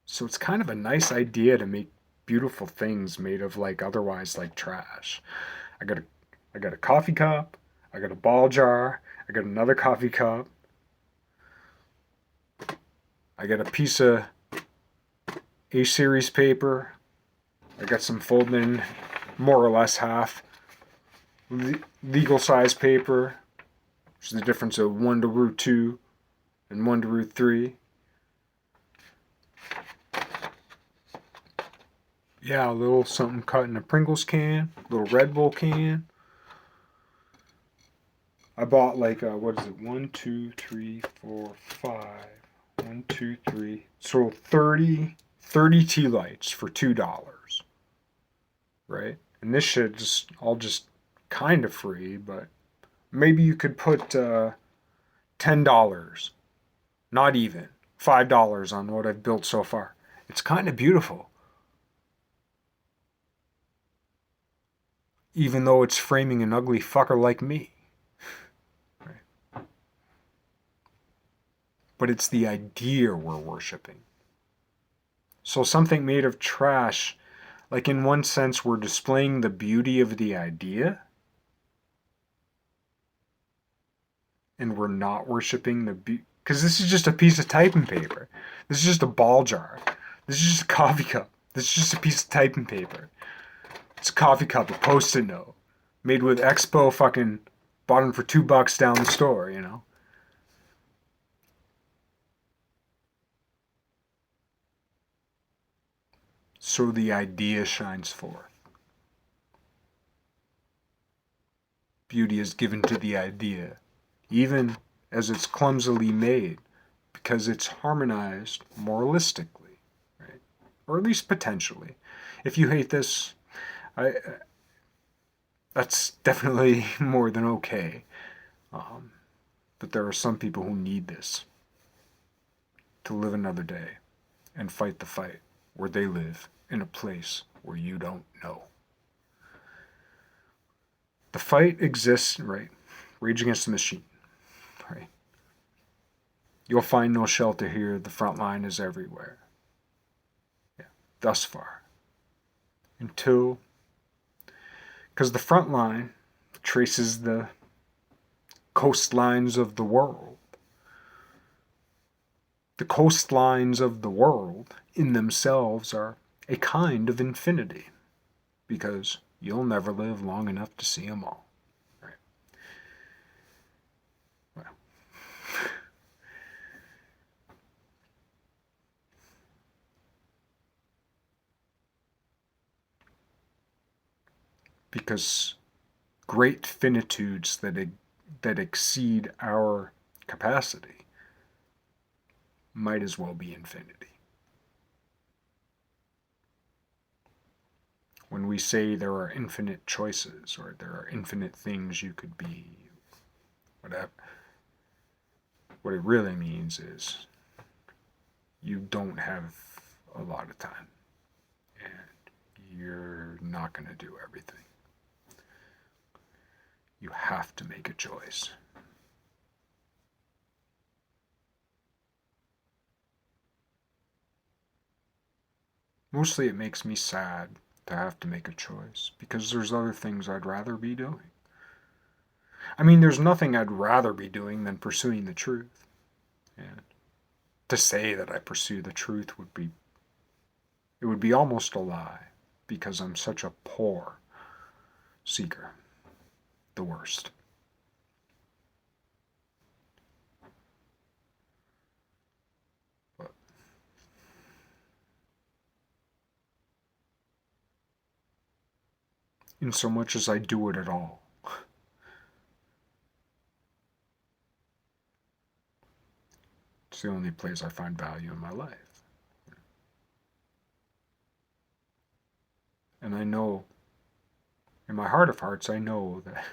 So it's kind of a nice idea to make beautiful things made of like otherwise like trash. I got a coffee cup, I got a ball jar, I got another coffee cup, I got a piece of A-series paper, I got some folded in more or less half legal size paper, which is the difference of 1 to root 2 and 1 to root 3. Yeah, a little something cut in a Pringles can, a little Red Bull can. I bought like, what is it, 1, 2, 3, 4, 5, 1, 2, 3, so 30 tea lights for $2, right? And this shit just all just kind of free, but maybe you could put $10, not even $5 on what I've built so far. It's kind of beautiful. Even though it's framing an ugly fucker like me. Right? But it's the idea we're worshiping. So something made of trash, like in one sense we're displaying the beauty of the idea, and we're not worshiping the beauty. Because this is just a piece of typing paper. This is just a ball jar. This is just a coffee cup. This is just a piece of typing paper. It's a coffee cup, a Post-it note, made with Expo fucking, bought them for $2 down the store, you know? So the idea shines forth. Beauty is given to the idea, even as it's clumsily made, because it's harmonized moralistically, right? Or at least potentially. If you hate this, that's definitely more than okay. But there are some people who need this to live another day and fight the fight where they live in a place where you don't know. The fight exists, right? Rage Against the Machine, right? You'll find no shelter here. The front line is everywhere. Yeah, thus far. Until, because the front line traces the coastlines of the world. The coastlines of the world in themselves are a kind of infinity, because you'll never live long enough to see them all. Right? Well, because great finitudes that exceed our capacity might as well be infinity. When we say there are infinite choices, or there are infinite things you could be, whatever, what it really means is you don't have a lot of time, and you're not going to do everything. You have to make a choice. Mostly it makes me sad to have to make a choice because there's other things I'd rather be doing. I mean, there's nothing I'd rather be doing than pursuing the truth. And to say that I pursue the truth would be almost a lie because I'm such a poor seeker. The worst. But in so much as I do it at all, it's the only place I find value in my life. And I know, in my heart of hearts, I know that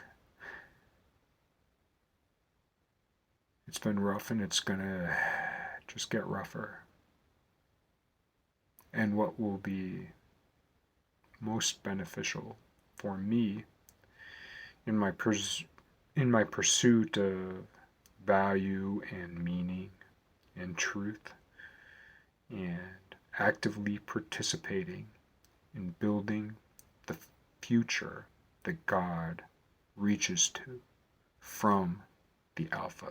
it's been rough and it's gonna just get rougher. And what will be most beneficial for me in my pursuit of value and meaning and truth and actively participating in building the future that God reaches to from the Alpha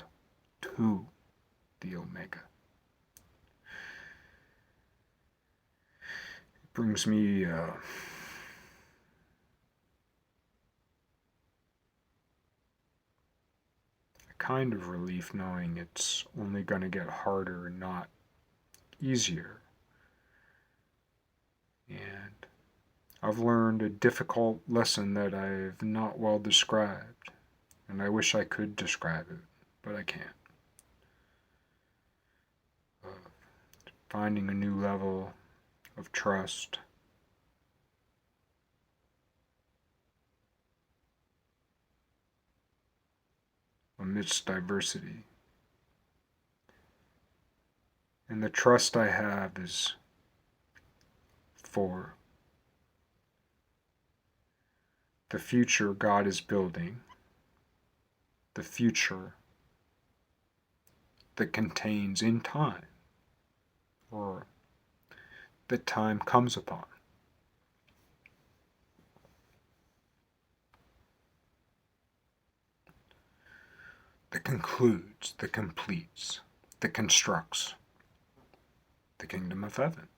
to the Omega. It brings me a kind of relief knowing it's only going to get harder and not easier. And I've learned a difficult lesson that I've not well described, and I wish I could describe it, but I can't. Finding a new level of trust, amidst diversity. And the trust I have is for the future God is building, the future that contains in time, or that time comes upon. That concludes, that completes, that constructs the kingdom of heaven.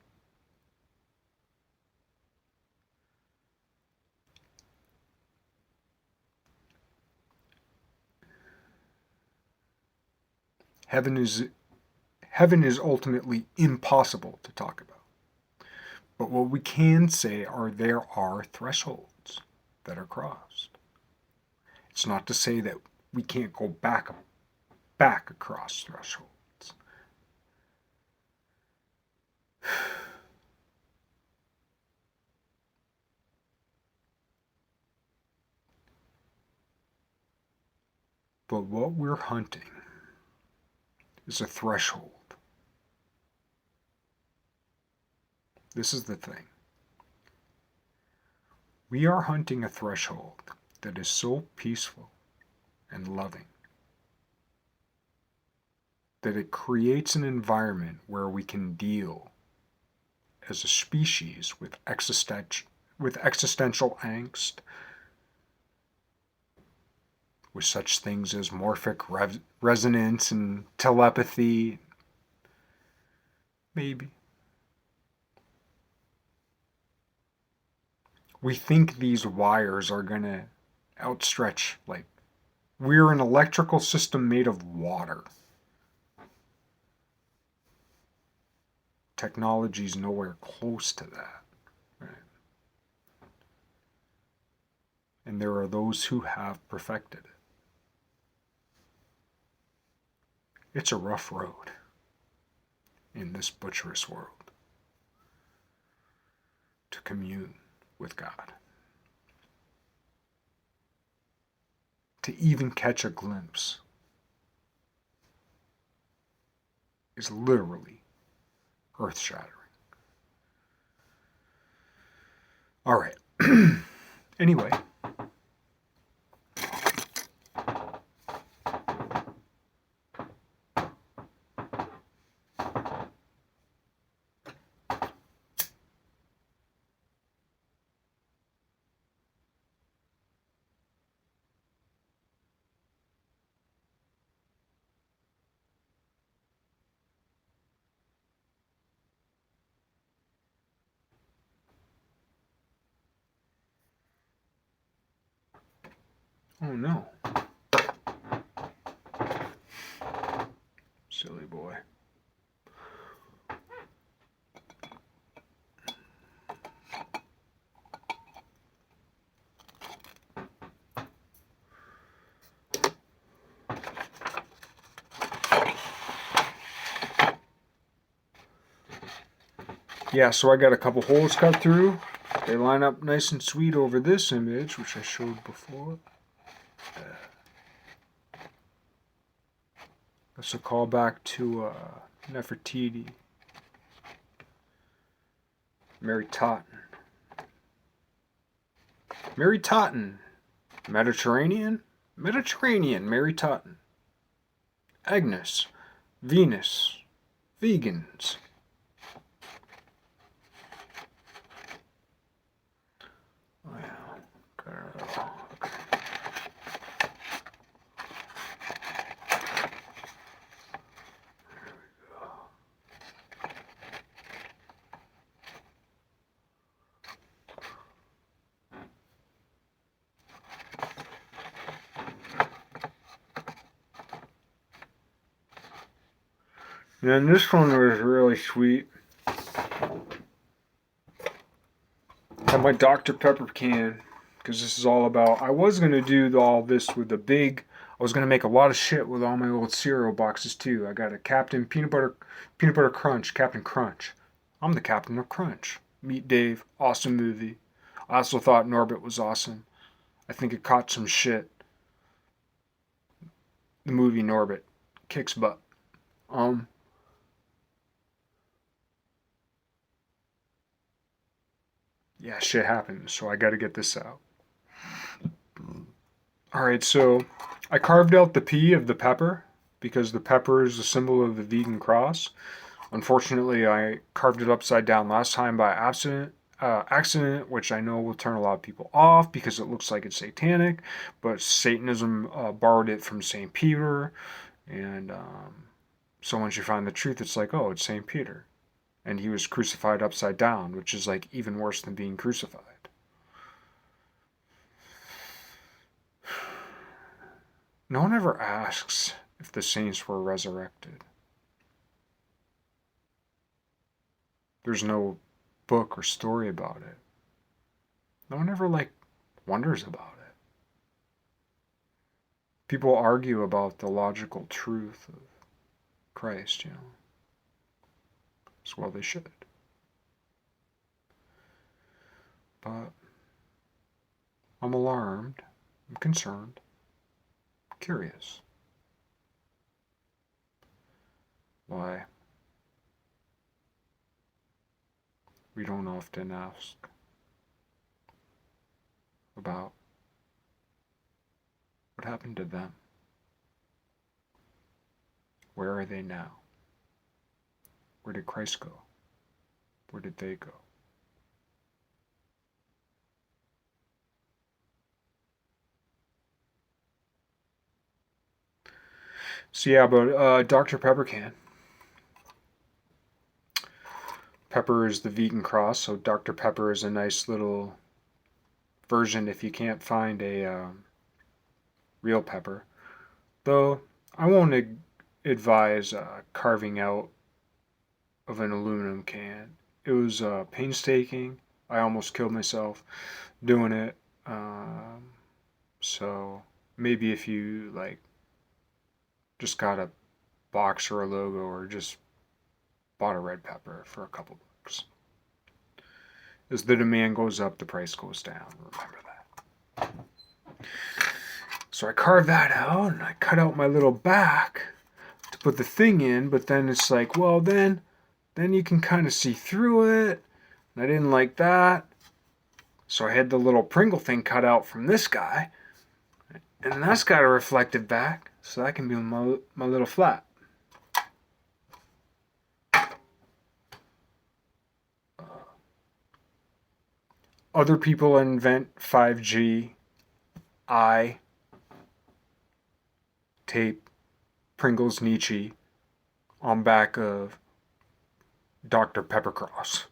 Heaven is ultimately impossible to talk about. But what we can say are there are thresholds that are crossed. It's not to say that we can't go back across thresholds. But what we're hunting is a threshold. This is the thing. We are hunting a threshold that is so peaceful and loving that it creates an environment where we can deal as a species with existential angst, with such things as morphic resonance and telepathy. Maybe. We think these wires are going to outstretch, like, we're an electrical system made of water. Technology's nowhere close to that. Right? And there are those who have perfected it. It's a rough road in this butcherous world to commune with God. To even catch a glimpse is literally earth-shattering. All right. Anyway. Oh no. Silly boy. Yeah, so I got a couple holes cut through. They line up nice and sweet over this image, which I showed before. That's a callback to Nefertiti, Mary Totten. Mary Totten, Mediterranean? Mediterranean, Mary Totten. Agnes, Venus, vegans. Oh yeah, okay. And this one was really sweet. Had my Dr. Pepper can, because this is all about. I was gonna do all this with a big. I was gonna make a lot of shit with all my old cereal boxes too. I got a Captain Peanut Butter Crunch, Captain Crunch. I'm the Captain of Crunch. Meet Dave, awesome movie. I also thought Norbit was awesome. I think it caught some shit. The movie Norbit kicks butt. Um, yeah, shit happens, so I got to get this out. All right, so I carved out the P of the pepper because the pepper is a symbol of the vegan cross. Unfortunately, I carved it upside down last time by accident, which I know will turn a lot of people off because it looks like it's satanic. But Satanism borrowed it from Saint Peter, and so once you find the truth, it's like, oh, it's Saint Peter, and he was crucified upside down, which is like even worse than being crucified. No one ever asks if the saints were resurrected. There's no book or story about it. No one ever wonders about it. People argue about the logical truth of Christ, as well they should. But I'm alarmed, I'm concerned, curious. Why? We don't often ask about what happened to them. Where are they now? Where did Christ go? Where did they go? So yeah, but Dr. Pepper can. Pepper is the vegan cross, so Dr. Pepper is a nice little version if you can't find a real pepper. Though I won't advise carving out of an aluminum can. It was painstaking. I almost killed myself doing it. So maybe if you just got a box or a logo or just bought a red pepper for a couple bucks. As the demand goes up, the price goes down. Remember that. So I carved that out and I cut out my little back to put the thing in, but then it's like, well, then you can kind of see through it. And I didn't like that. So I had the little Pringle thing cut out from this guy. And that's got a reflective back, so that can be my little flat. Other people invent 5G. I tape Pringles Nietzsche on back of Dr. Peppercross.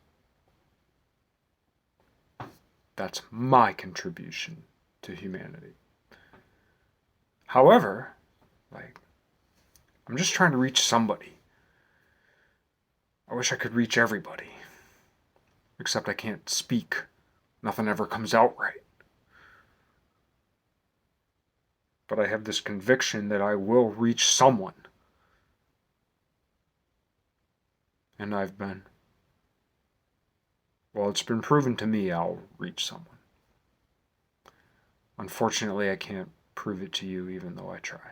That's my contribution to humanity. However, I'm just trying to reach somebody. I wish I could reach everybody. Except I can't speak. Nothing ever comes out right. But I have this conviction that I will reach someone. And it's been proven to me I'll reach someone. Unfortunately, I can't prove it to you even though I try.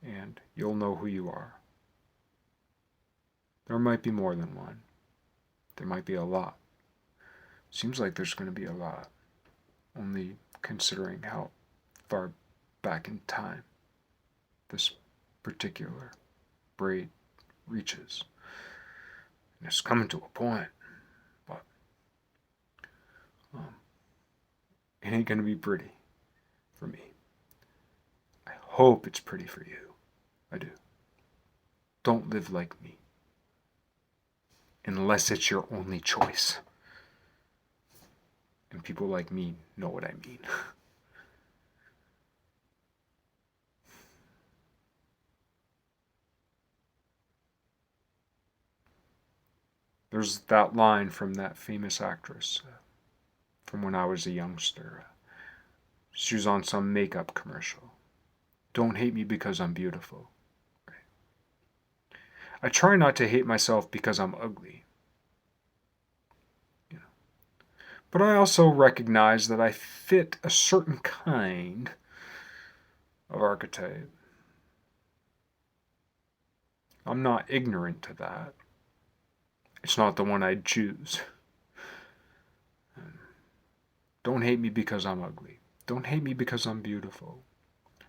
And you'll know who you are. There might be more than one. There might be a lot. Seems like there's going to be a lot. Only considering how far back in time this particular braid reaches. And it's coming to a point. But it ain't going to be pretty for me. I hope it's pretty for you. I do. Don't live like me. Unless it's your only choice. And people like me know what I mean. There's that line from that famous actress from when I was a youngster. She was on some makeup commercial. Don't hate me because I'm beautiful. I try not to hate myself because I'm ugly. But I also recognize that I fit a certain kind of archetype. I'm not ignorant to that. It's not the one I'd choose. Don't hate me because I'm ugly. Don't hate me because I'm beautiful.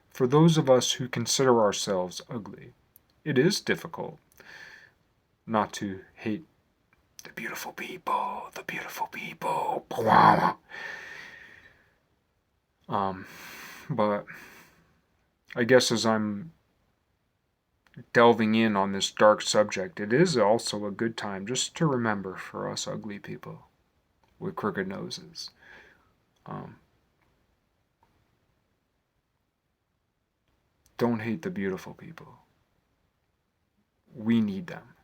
For those of us who consider ourselves ugly, it is difficult not to hate the beautiful people, the beautiful people. But I guess as I'm delving in on this dark subject, it is also a good time just to remember for us ugly people with crooked noses. Don't hate the beautiful people. We need them.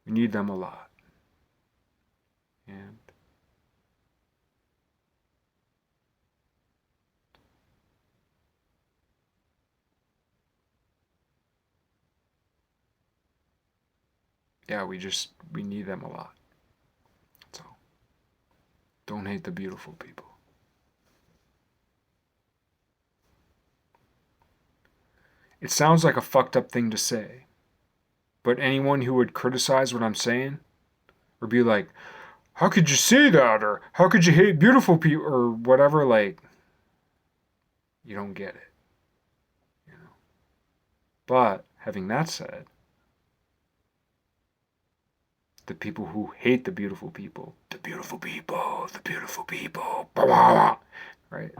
We need them a lot. And yeah, we need them a lot. So don't hate the beautiful people. It sounds like a fucked up thing to say, but anyone who would criticize what I'm saying, or be like, how could you say that, or how could you hate beautiful people, or whatever, you don't get it. But having that said, the people who hate the beautiful people, blah, blah, blah, right?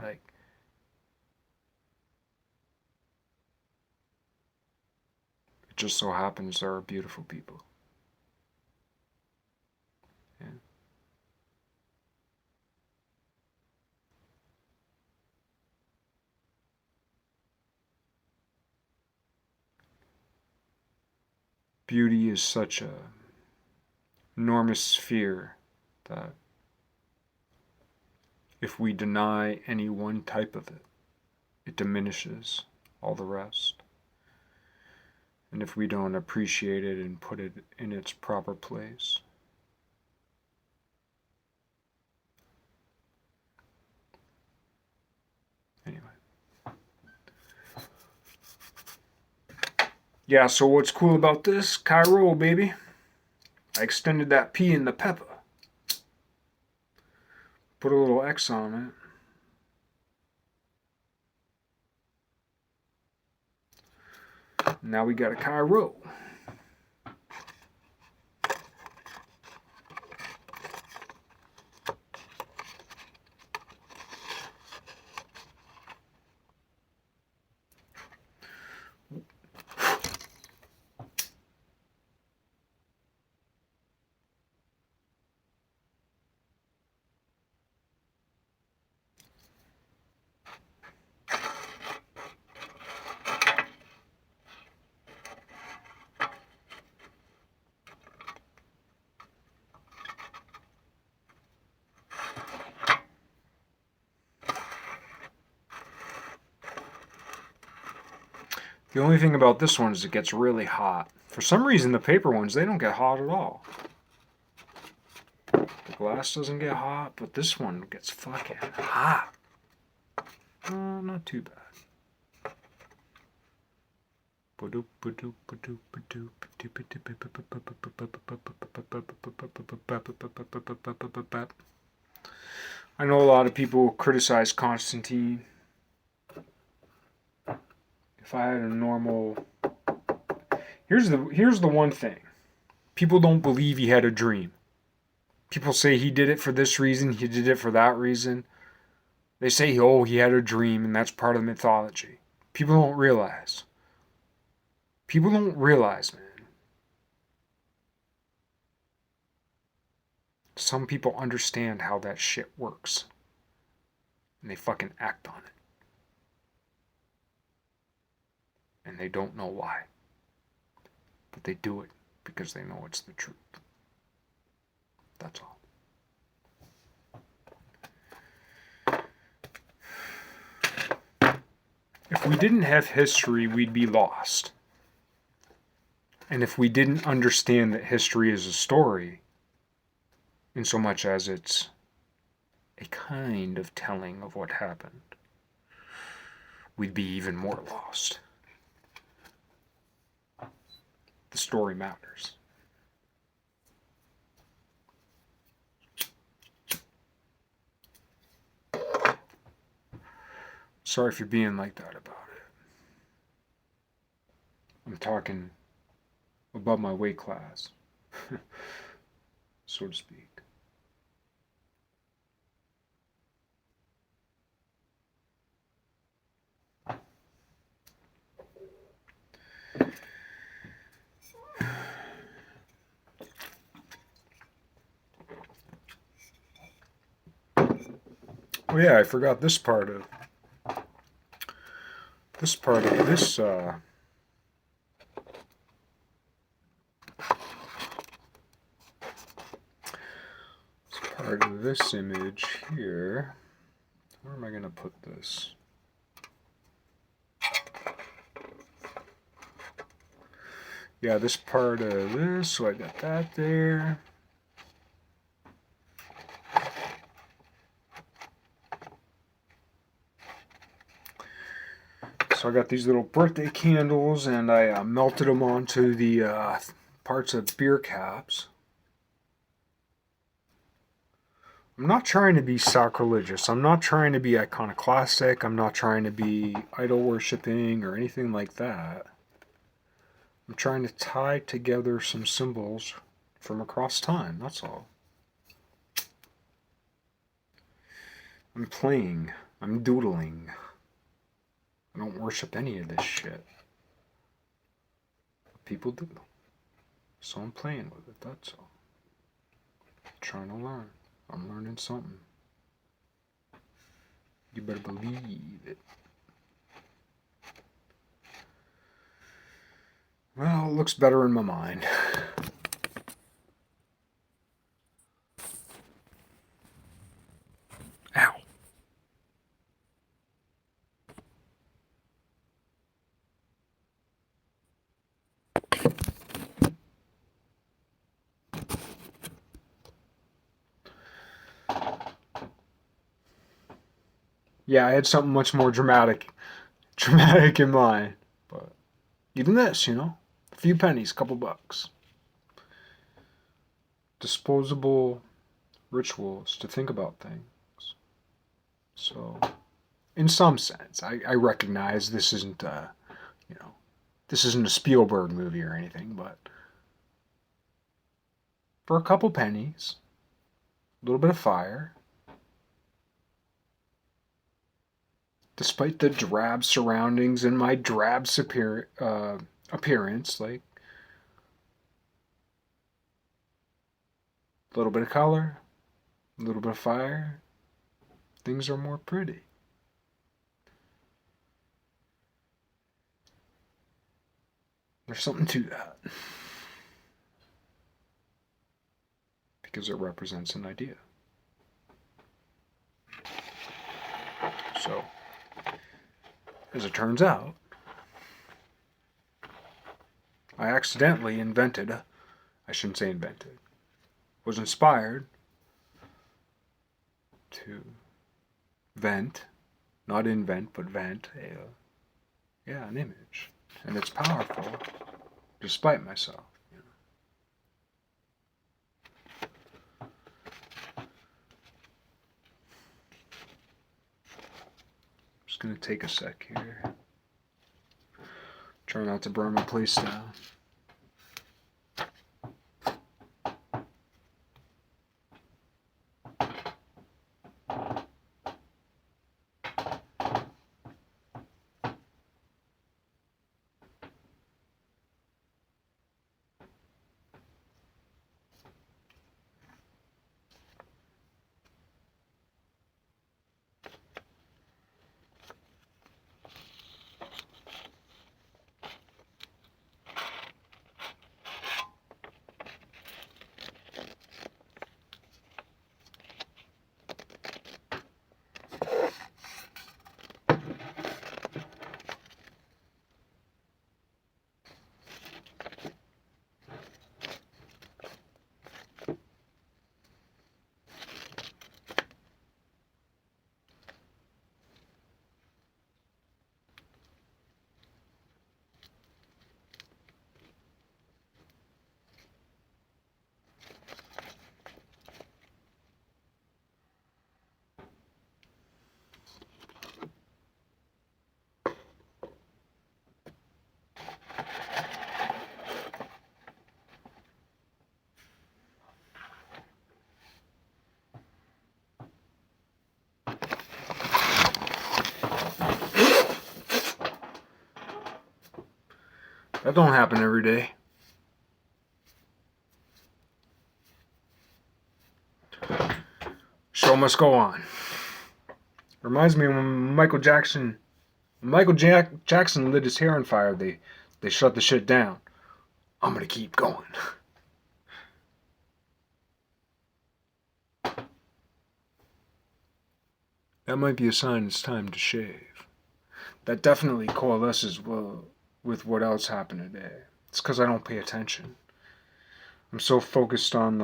It just so happens there are beautiful people. Yeah. Beauty is such a enormous sphere that if we deny any one type of it, it diminishes all the rest. And if we don't appreciate it and put it in its proper place, anyway. Yeah, so what's cool about this? Cairo, baby. I extended that P in the pepper. Put a little X on it. Now we got a Cairo. The only thing about this one is it gets really hot. For some reason, the paper ones, they don't get hot at all. The glass doesn't get hot, but this one gets fucking hot. Not too bad. I know a lot of people criticize Constantine. If I had a normal... Here's the one thing. People don't believe he had a dream. People say he did it for this reason, he did it for that reason. They say, oh, he had a dream, and that's part of the mythology. People don't realize. People don't realize, man. Some people understand how that shit works. And they fucking act on it. And they don't know why. But they do it because they know it's the truth. That's all. If we didn't have history, we'd be lost. And if we didn't understand that history is a story, in so much as it's a kind of telling of what happened, we'd be even more lost. The story matters. Sorry if you're being like that about it. I'm talking above my weight class, so to speak. Oh yeah, I forgot this part of this part of this image here. Where am I going to put this? Yeah, this part of this, so I got that there. So I got these little birthday candles, and I melted them onto the parts of beer caps. I'm not trying to be sacrilegious. I'm not trying to be iconoclastic. I'm not trying to be idol worshipping or anything like that. I'm trying to tie together some symbols from across time, that's all. I'm playing. I'm doodling. I don't worship any of this shit. People do. So I'm playing with it, that's all. Trying to learn. I'm learning something. You better believe it. Well, it looks better in my mind. Ow. Yeah, I had something much more dramatic in mind. But even this, a few pennies, couple bucks. Disposable rituals to think about things. So, in some sense, I recognize this isn't this isn't a Spielberg movie or anything, but for a couple pennies, a little bit of fire, despite the drab surroundings and my drab appearance, like a little bit of color, a little bit of fire, things are more pretty. There's something to that. Because it represents an idea. So, as it turns out, I accidentally I shouldn't say invented, was inspired to vent, not invent, but vent an image. And it's powerful, despite myself. Just gonna take a sec here. Try not to burn my place down. That don't happen every day. Show must go on. Reminds me when Michael Jackson lit his hair on fire, they shut the shit down. I'm gonna keep going. That might be a sign it's time to shave. That definitely coalesces with what else happened today. It's because I don't pay attention. I'm so focused on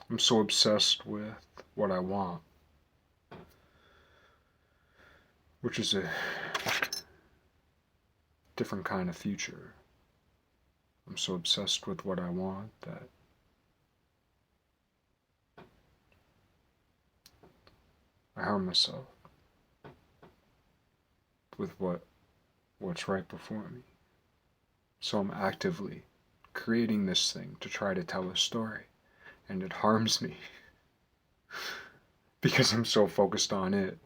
I'm so obsessed with what I want, which is a different kind of future. I'm so obsessed with what I want that I harm myself with what's right before me. So I'm actively creating this thing to try to tell a story, and it harms me because I'm so focused on it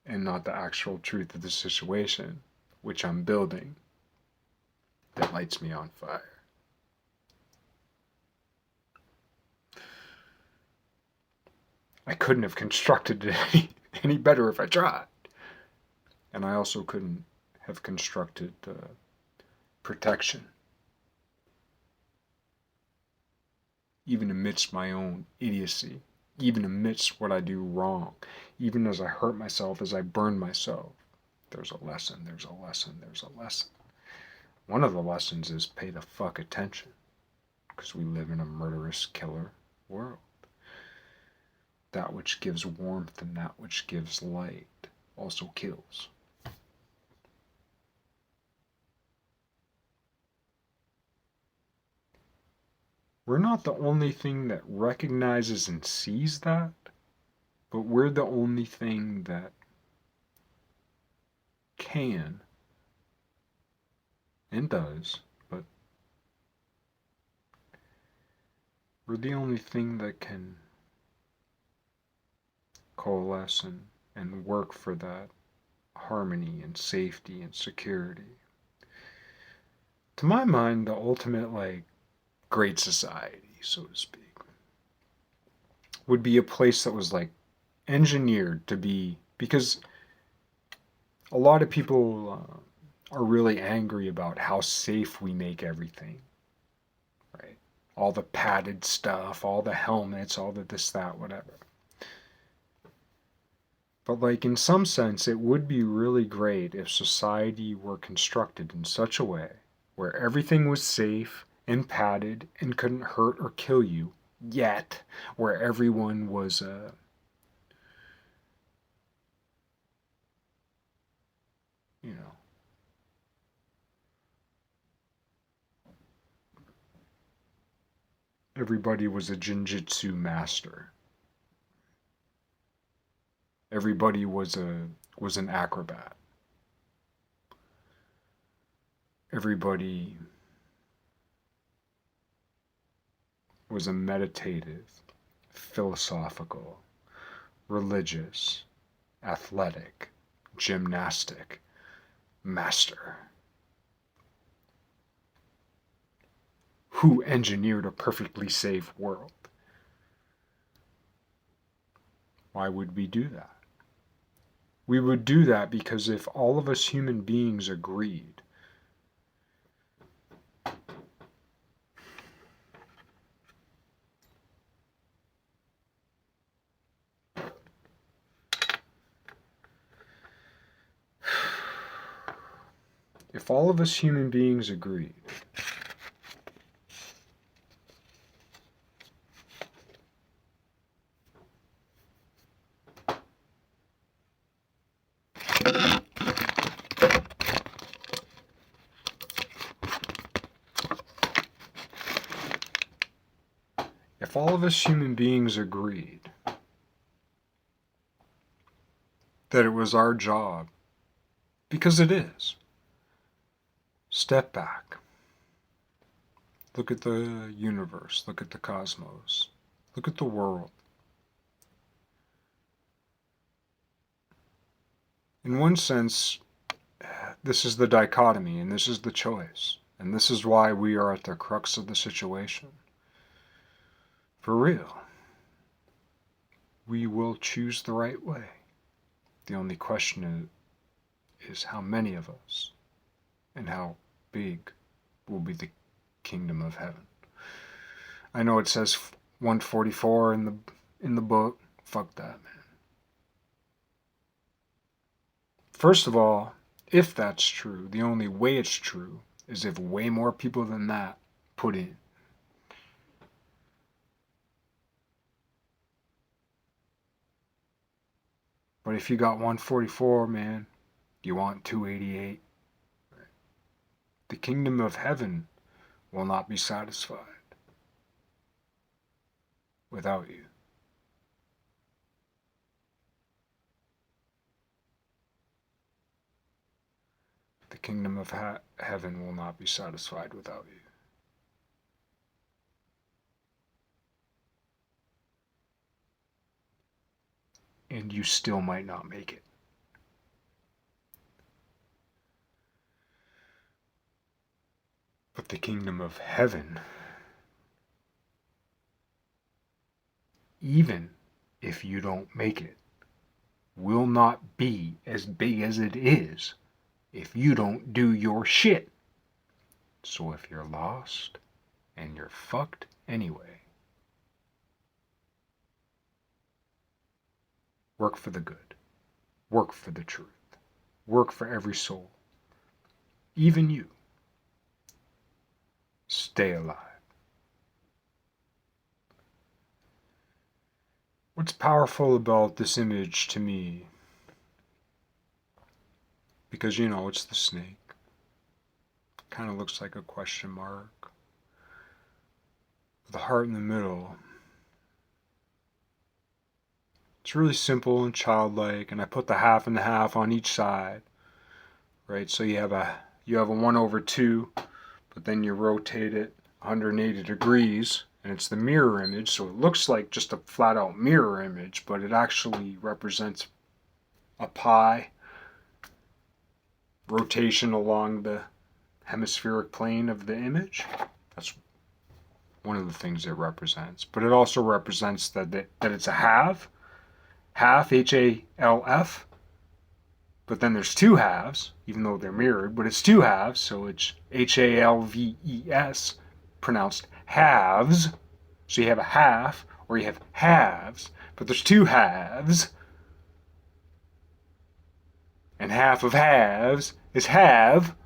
and not the actual truth of the situation, which I'm building, that lights me on fire. I couldn't have constructed it any better if I tried. And I also couldn't have constructed protection, even amidst my own idiocy, even amidst what I do wrong, even as I hurt myself, as I burn myself. There's a lesson, there's a lesson, there's a lesson. One of the lessons is pay the fuck attention, because we live in a murderous killer world. That which gives warmth and that which gives light also kills. We're not the only thing that recognizes and sees that, but we're the only thing that can and does, but we're the only thing that can coalesce and work for that harmony and safety and security. To my mind, the ultimate, great society, so to speak, would be a place that was, engineered to be, because a lot of people are really angry about how safe we make everything, right? All the padded stuff, all the helmets, all the this, that, whatever. But like in some sense, it would be really great if society were constructed in such a way where everything was safe and padded and couldn't hurt or kill you, yet where everyone was you know, everybody was a jinjitsu master. Everybody was an acrobat. Everybody was a meditative, philosophical, religious, athletic, gymnastic master who engineered a perfectly safe world. Why would we do that? We would do that because if all of us human beings agreed if all of us human beings agreed if all of us human beings agreed that it was our job, because it is, step back, look at the universe, look at the cosmos, look at the world. In one sense, this is the dichotomy and this is the choice. And this is why we are at the crux of the situation. For real. We will choose the right way. The only question is how many of us and how big will be the kingdom of heaven. I know it says 144 in the book. Fuck that, man. First of all, if that's true, the only way it's true is if way more people than that put in. But if you got 144, man, you want 288. The kingdom of heaven will not be satisfied without you. The kingdom of heaven will not be satisfied without you. And you still might not make it. But the kingdom of heaven, even if you don't make it, will not be as big as it is if you don't do your shit. So if you're lost and you're fucked anyway, work for the good. Work for the truth. Work for every soul. Even you. Stay alive. What's powerful about this image to me, because you know it's the snake, kind of looks like a question mark, with a heart in the middle. It's really simple and childlike, and I put the half and the half on each side, right? So you have a 1/2, but then you rotate it 180 degrees, and it's the mirror image, so it looks like just a flat out mirror image, but it actually represents a pie rotation along the hemispheric plane of the image. That's one of the things it represents. But it also represents that it's a half, H-A-L-F, but then there's two halves, even though they're mirrored, but it's two halves, so it's H-A-L-V-E-S, pronounced halves. So you have a half, or you have halves, but there's two halves. And half of halves is have,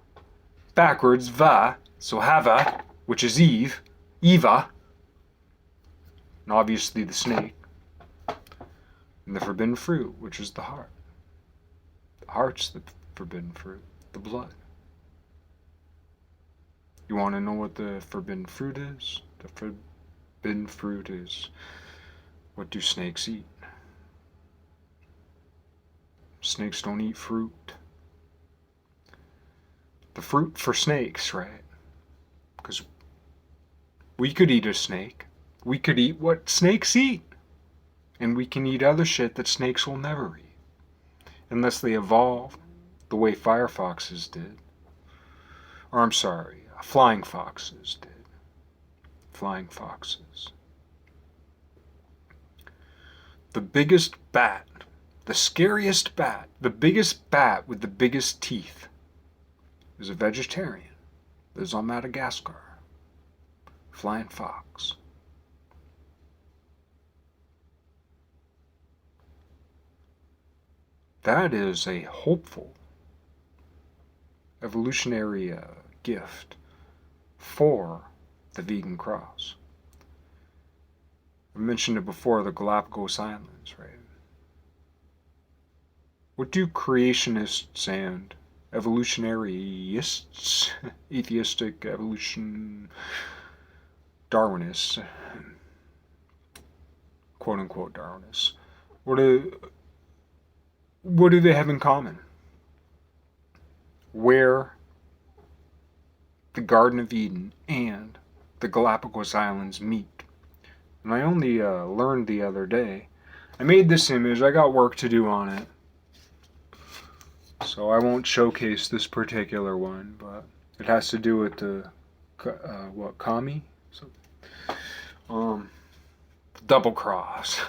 backwards va, so hava, which is Eve, Eva, and obviously the snake, and the forbidden fruit, which is the heart. The heart's the forbidden fruit, the blood. You want to know what the forbidden fruit is? The forbidden fruit is, what do snakes eat? Snakes don't eat fruit. The fruit for snakes, right? Because we could eat a snake. We could eat what snakes eat. And we can eat other shit that snakes will never eat. Unless they evolve the way firefoxes did. Or I'm sorry, flying foxes did. Flying foxes. The biggest bat, the scariest bat, the biggest bat with the biggest teeth is a vegetarian. Lives on Madagascar. Flying fox. That is a hopeful evolutionary gift for the vegan cross. I mentioned it before, the Galapagos Islands, right? What do creationists and evolutionaryists, atheistic evolution, Darwinists, quote unquote Darwinists, what do they have in common? Where the Garden of Eden and the Galapagos Islands meet. And I only learned the other day. I made this image. I got work to do on it. So I won't showcase this particular one, but it has to do with the, kami? So, double cross.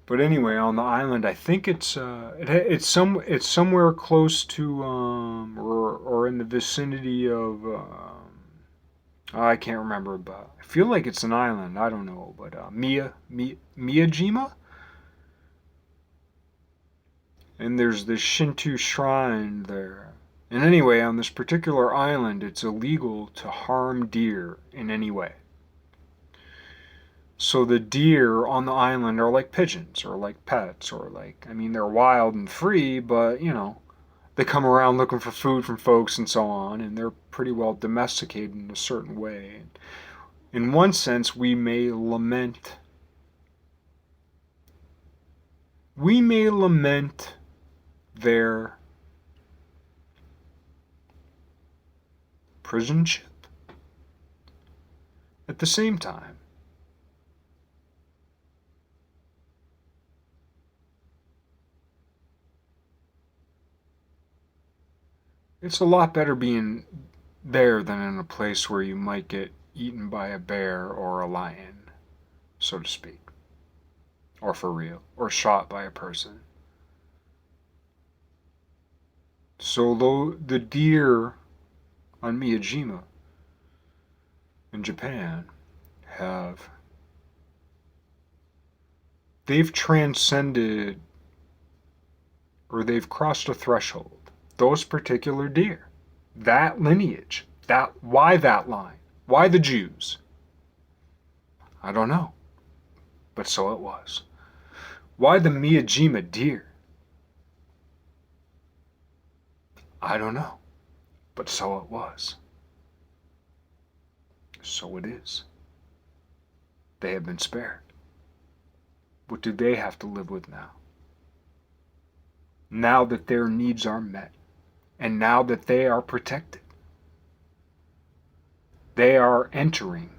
But anyway, on the island, I think it's somewhere close to or in the vicinity of I can't remember, but I feel like it's an island. I don't know, but Miyajima, and there's this Shinto shrine there. And anyway, on this particular island, it's illegal to harm deer in any way. So the deer on the island are like pigeons, or like pets, or like, I mean, they're wild and free, but, you know, they come around looking for food from folks and so on, and they're pretty well domesticated in a certain way. In one sense, we may lament their prison ship. At the same time, it's a lot better being there than in a place where you might get eaten by a bear or a lion, so to speak. Or for real. Or shot by a person. So the deer on Miyajima in Japan they've transcended, or they've crossed a threshold. Those particular deer, that lineage, why that line? Why the Jews? I don't know, but so it was. Why the Miyajima deer? I don't know, but so it was. So it is. They have been spared. What do they have to live with now? Now that their needs are met, and now that they are protected, they are entering.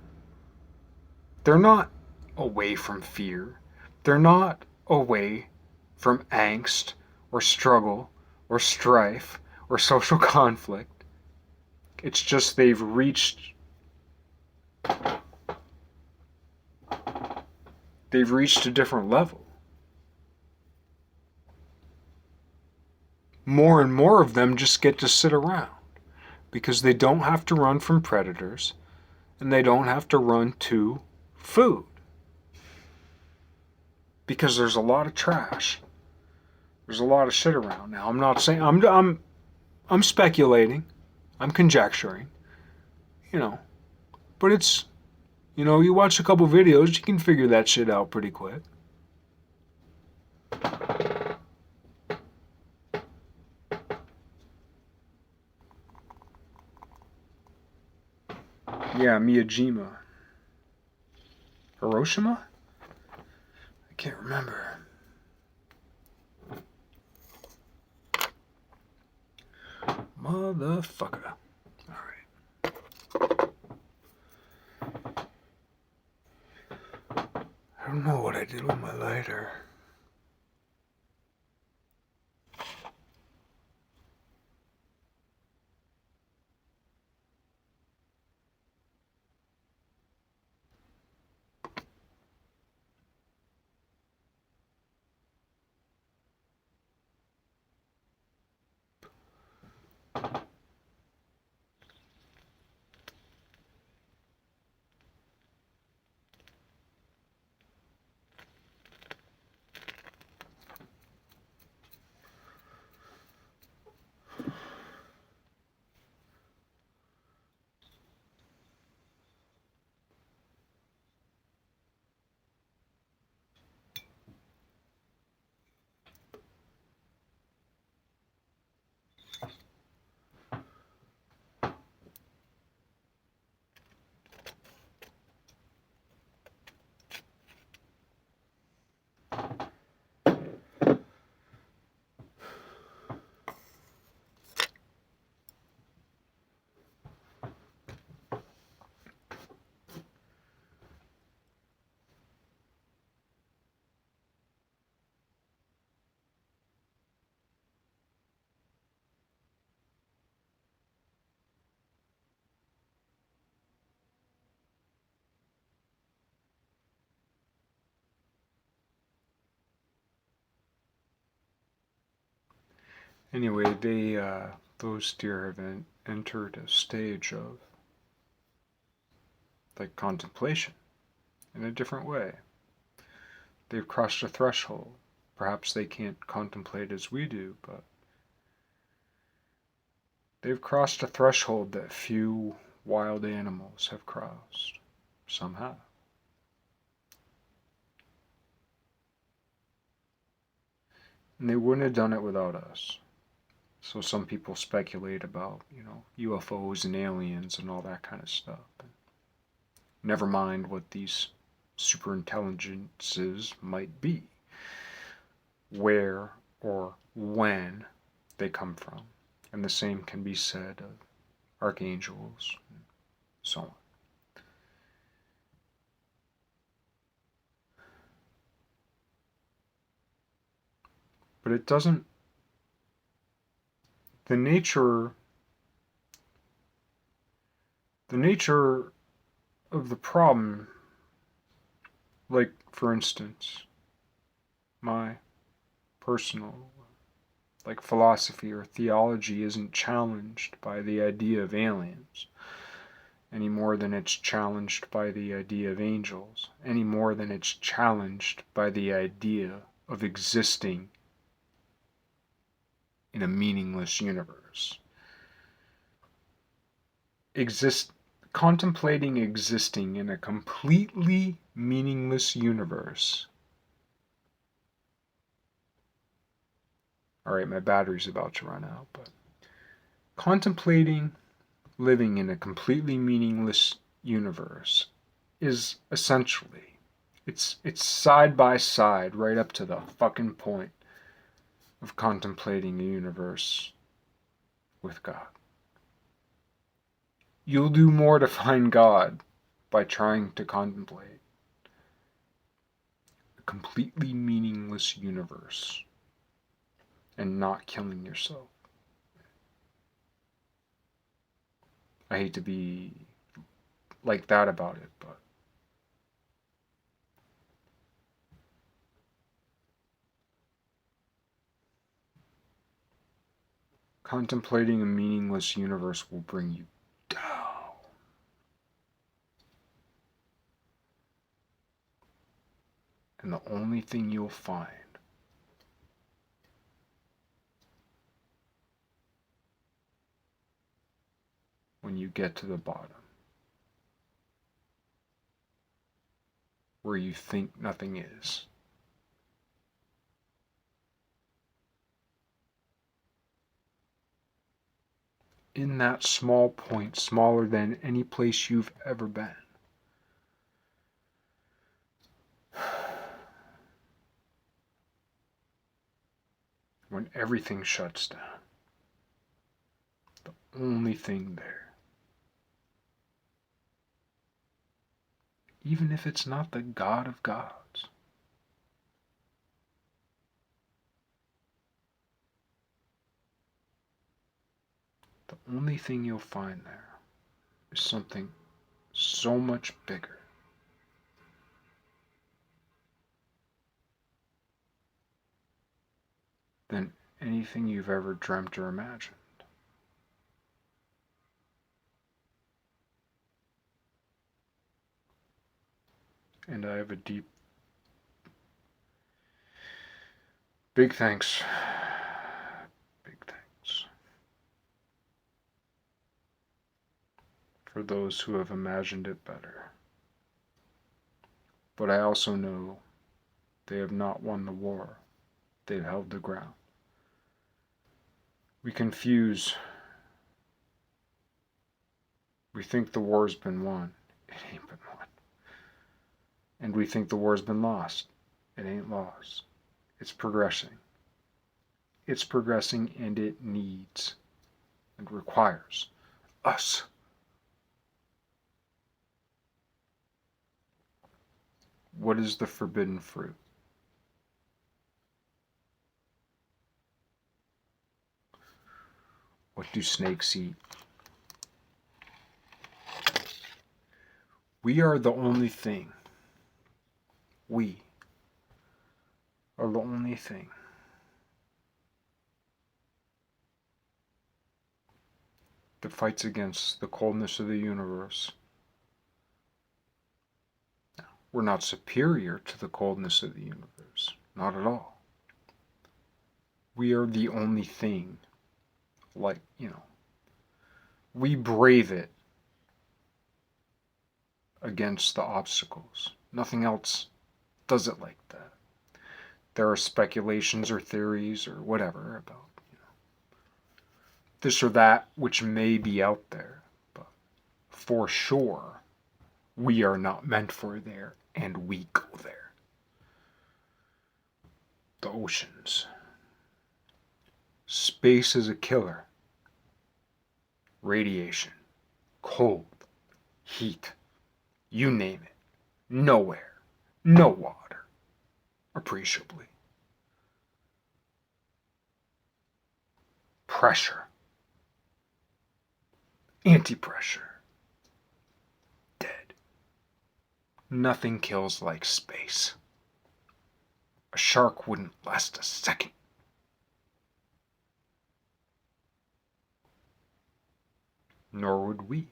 They're not away from fear. They're not away from angst or struggle or strife or social conflict. It's just they've reached a different level. More and more of them just get to sit around because they don't have to run from predators and they don't have to run to food. Because there's a lot of trash There's a lot of shit around now. I'm not saying I'm speculating. I'm conjecturing. You know, but it's you watch a couple videos, you can figure that shit out pretty quick. Yeah, Miyajima. Hiroshima? I can't remember. Motherfucker. Alright. I don't know what I did with my lighter. Anyway, those deer have entered a stage of, like, contemplation in a different way. They've crossed a threshold. Perhaps they can't contemplate as we do, but they've crossed a threshold that few wild animals have crossed. Some have. And they wouldn't have done it without us. So some people speculate about, UFOs and aliens and all that kind of stuff. Never mind what these superintelligences might be, where or when they come from. And the same can be said of archangels and so on. But it doesn't, the nature of the problem, like, for instance, my personal, like, philosophy or theology isn't challenged by the idea of aliens any more than it's challenged by the idea of angels, any more than it's challenged by the idea of existing in a meaningless universe. Contemplating existing in a completely meaningless universe. Alright, my battery's about to run out, but contemplating living in a completely meaningless universe is essentially, it's side by side right up to the fucking point of contemplating a universe with God. You'll do more to find God by trying to contemplate a completely meaningless universe and not killing yourself. I hate to be like that about it, but contemplating a meaningless universe will bring you down. And the only thing you'll find you get to the bottom, where you think nothing is. In that small point, smaller than any place you've ever been, when everything shuts down, the only thing there, even if it's not the God of gods, the only thing you'll find there is something so much bigger than anything you've ever dreamt or imagined. And I have a big thanks for those who have imagined it better. But I also know they have not won the war. They've held the ground. We confuse. We think the war's been won. It ain't been won. And we think the war's been lost. It ain't lost. It's progressing. It's progressing, and it needs and requires us. What is the forbidden fruit? What do snakes eat? We are the only thing. We are the only thing that fights against the coldness of the universe. We're not superior to the coldness of the universe. Not at all. We are the only thing, we brave it against the obstacles. Nothing else does it like that. There are speculations or theories or whatever about, this or that which may be out there, but for sure, we are not meant for there, and we go there. The oceans. Space is a killer. Radiation, cold, heat, you name it. Nowhere, no water, appreciably. Pressure, anti-pressure, dead. Nothing kills like space. A shark wouldn't last a second. Nor would we,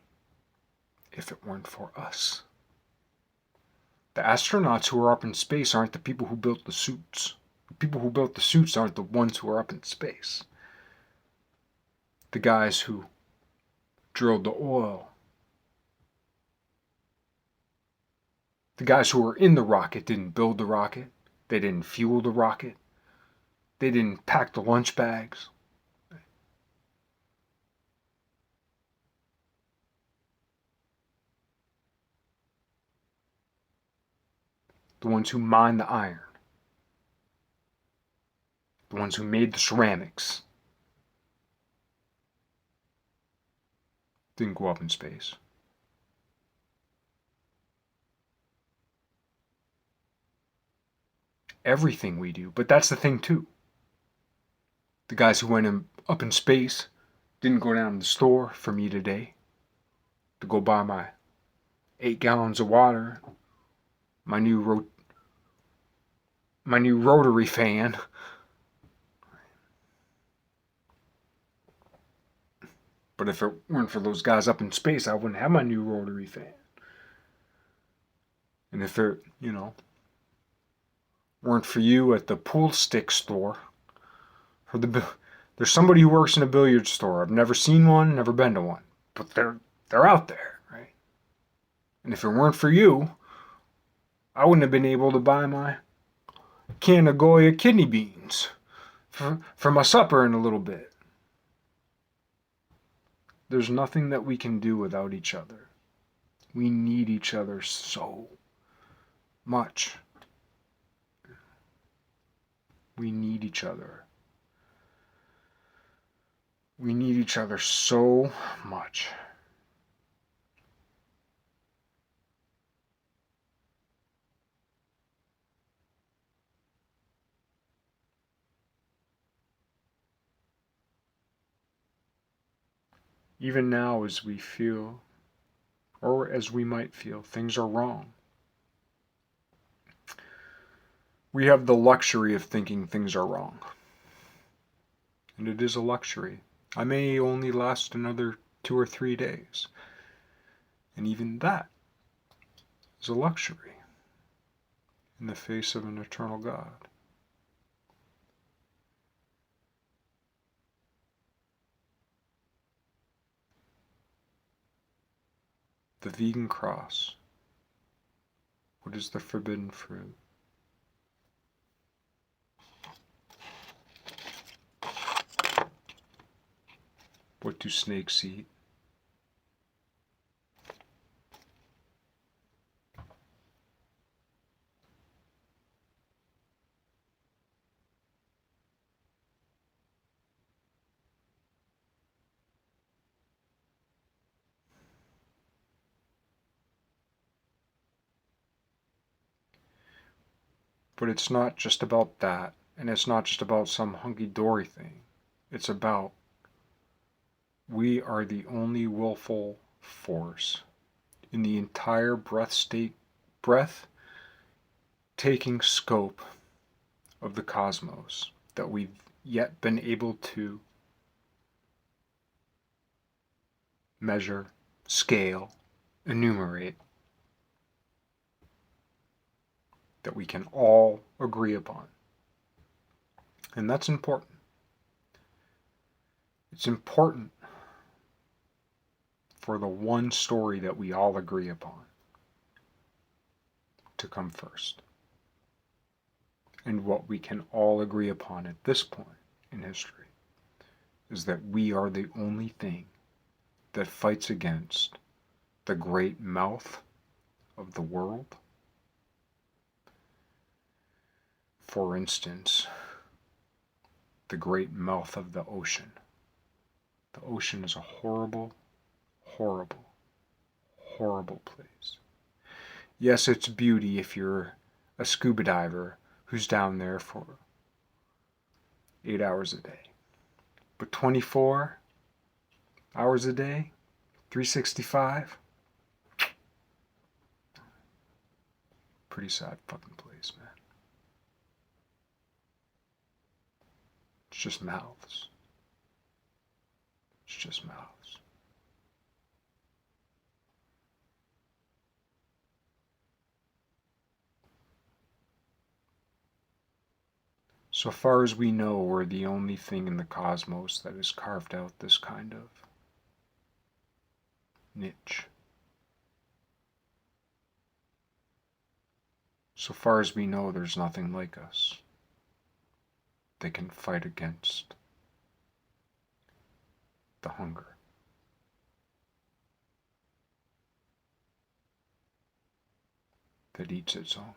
if it weren't for us. The astronauts who are up in space aren't the people who built the suits. The people who built the suits aren't the ones who are up in space. The guys who drilled the oil. The guys who were in the rocket didn't build the rocket. They didn't fuel the rocket. They didn't pack the lunch bags. The ones who mined the iron. The ones who made the ceramics. Didn't go up in space. Everything we do, but that's the thing too. The guys who went up in space didn't go down to the store for me today to go buy my 8 gallons of water, my new rotary fan. But if it weren't for those guys up in space, I wouldn't have my new rotary fan. And if it, weren't for you at the pool stick store, there's somebody who works in a billiard store. I've never seen one, never been to one, but They're out there, right? And if it weren't for you, I wouldn't have been able to buy my can of Goya kidney beans for my supper in a little bit. There's nothing that we can do without each other. We need each other so much. We need each other. We need each other so much. Even now, as we feel, or as we might feel, things are wrong. We have the luxury of thinking things are wrong. And it is a luxury. I may only last another 2 or 3 days. And even that is a luxury in the face of an eternal God. The vegan cross. What is the forbidden fruit? What do snakes eat? But it's not just about that, and it's not just about some hunky-dory thing. It's about we are the only willful force in the entire breath-taking scope of the cosmos that we've yet been able to measure, scale, enumerate, that we can all agree upon. And that's important. It's important for the one story that we all agree upon to come first. And what we can all agree upon at this point in history is that we are the only thing that fights against the great mouth of the world. For instance, the great mouth of the ocean. The ocean is a horrible, horrible, horrible place. Yes, it's beauty if you're a scuba diver who's down there for 8 hours a day. But 24 hours a day, 365, pretty sad fucking place, man. It's just mouths. It's just mouths. So far as we know, we're the only thing in the cosmos that has carved out this kind of niche. So far as we know, there's nothing like us that can fight against the hunger. That eats its own.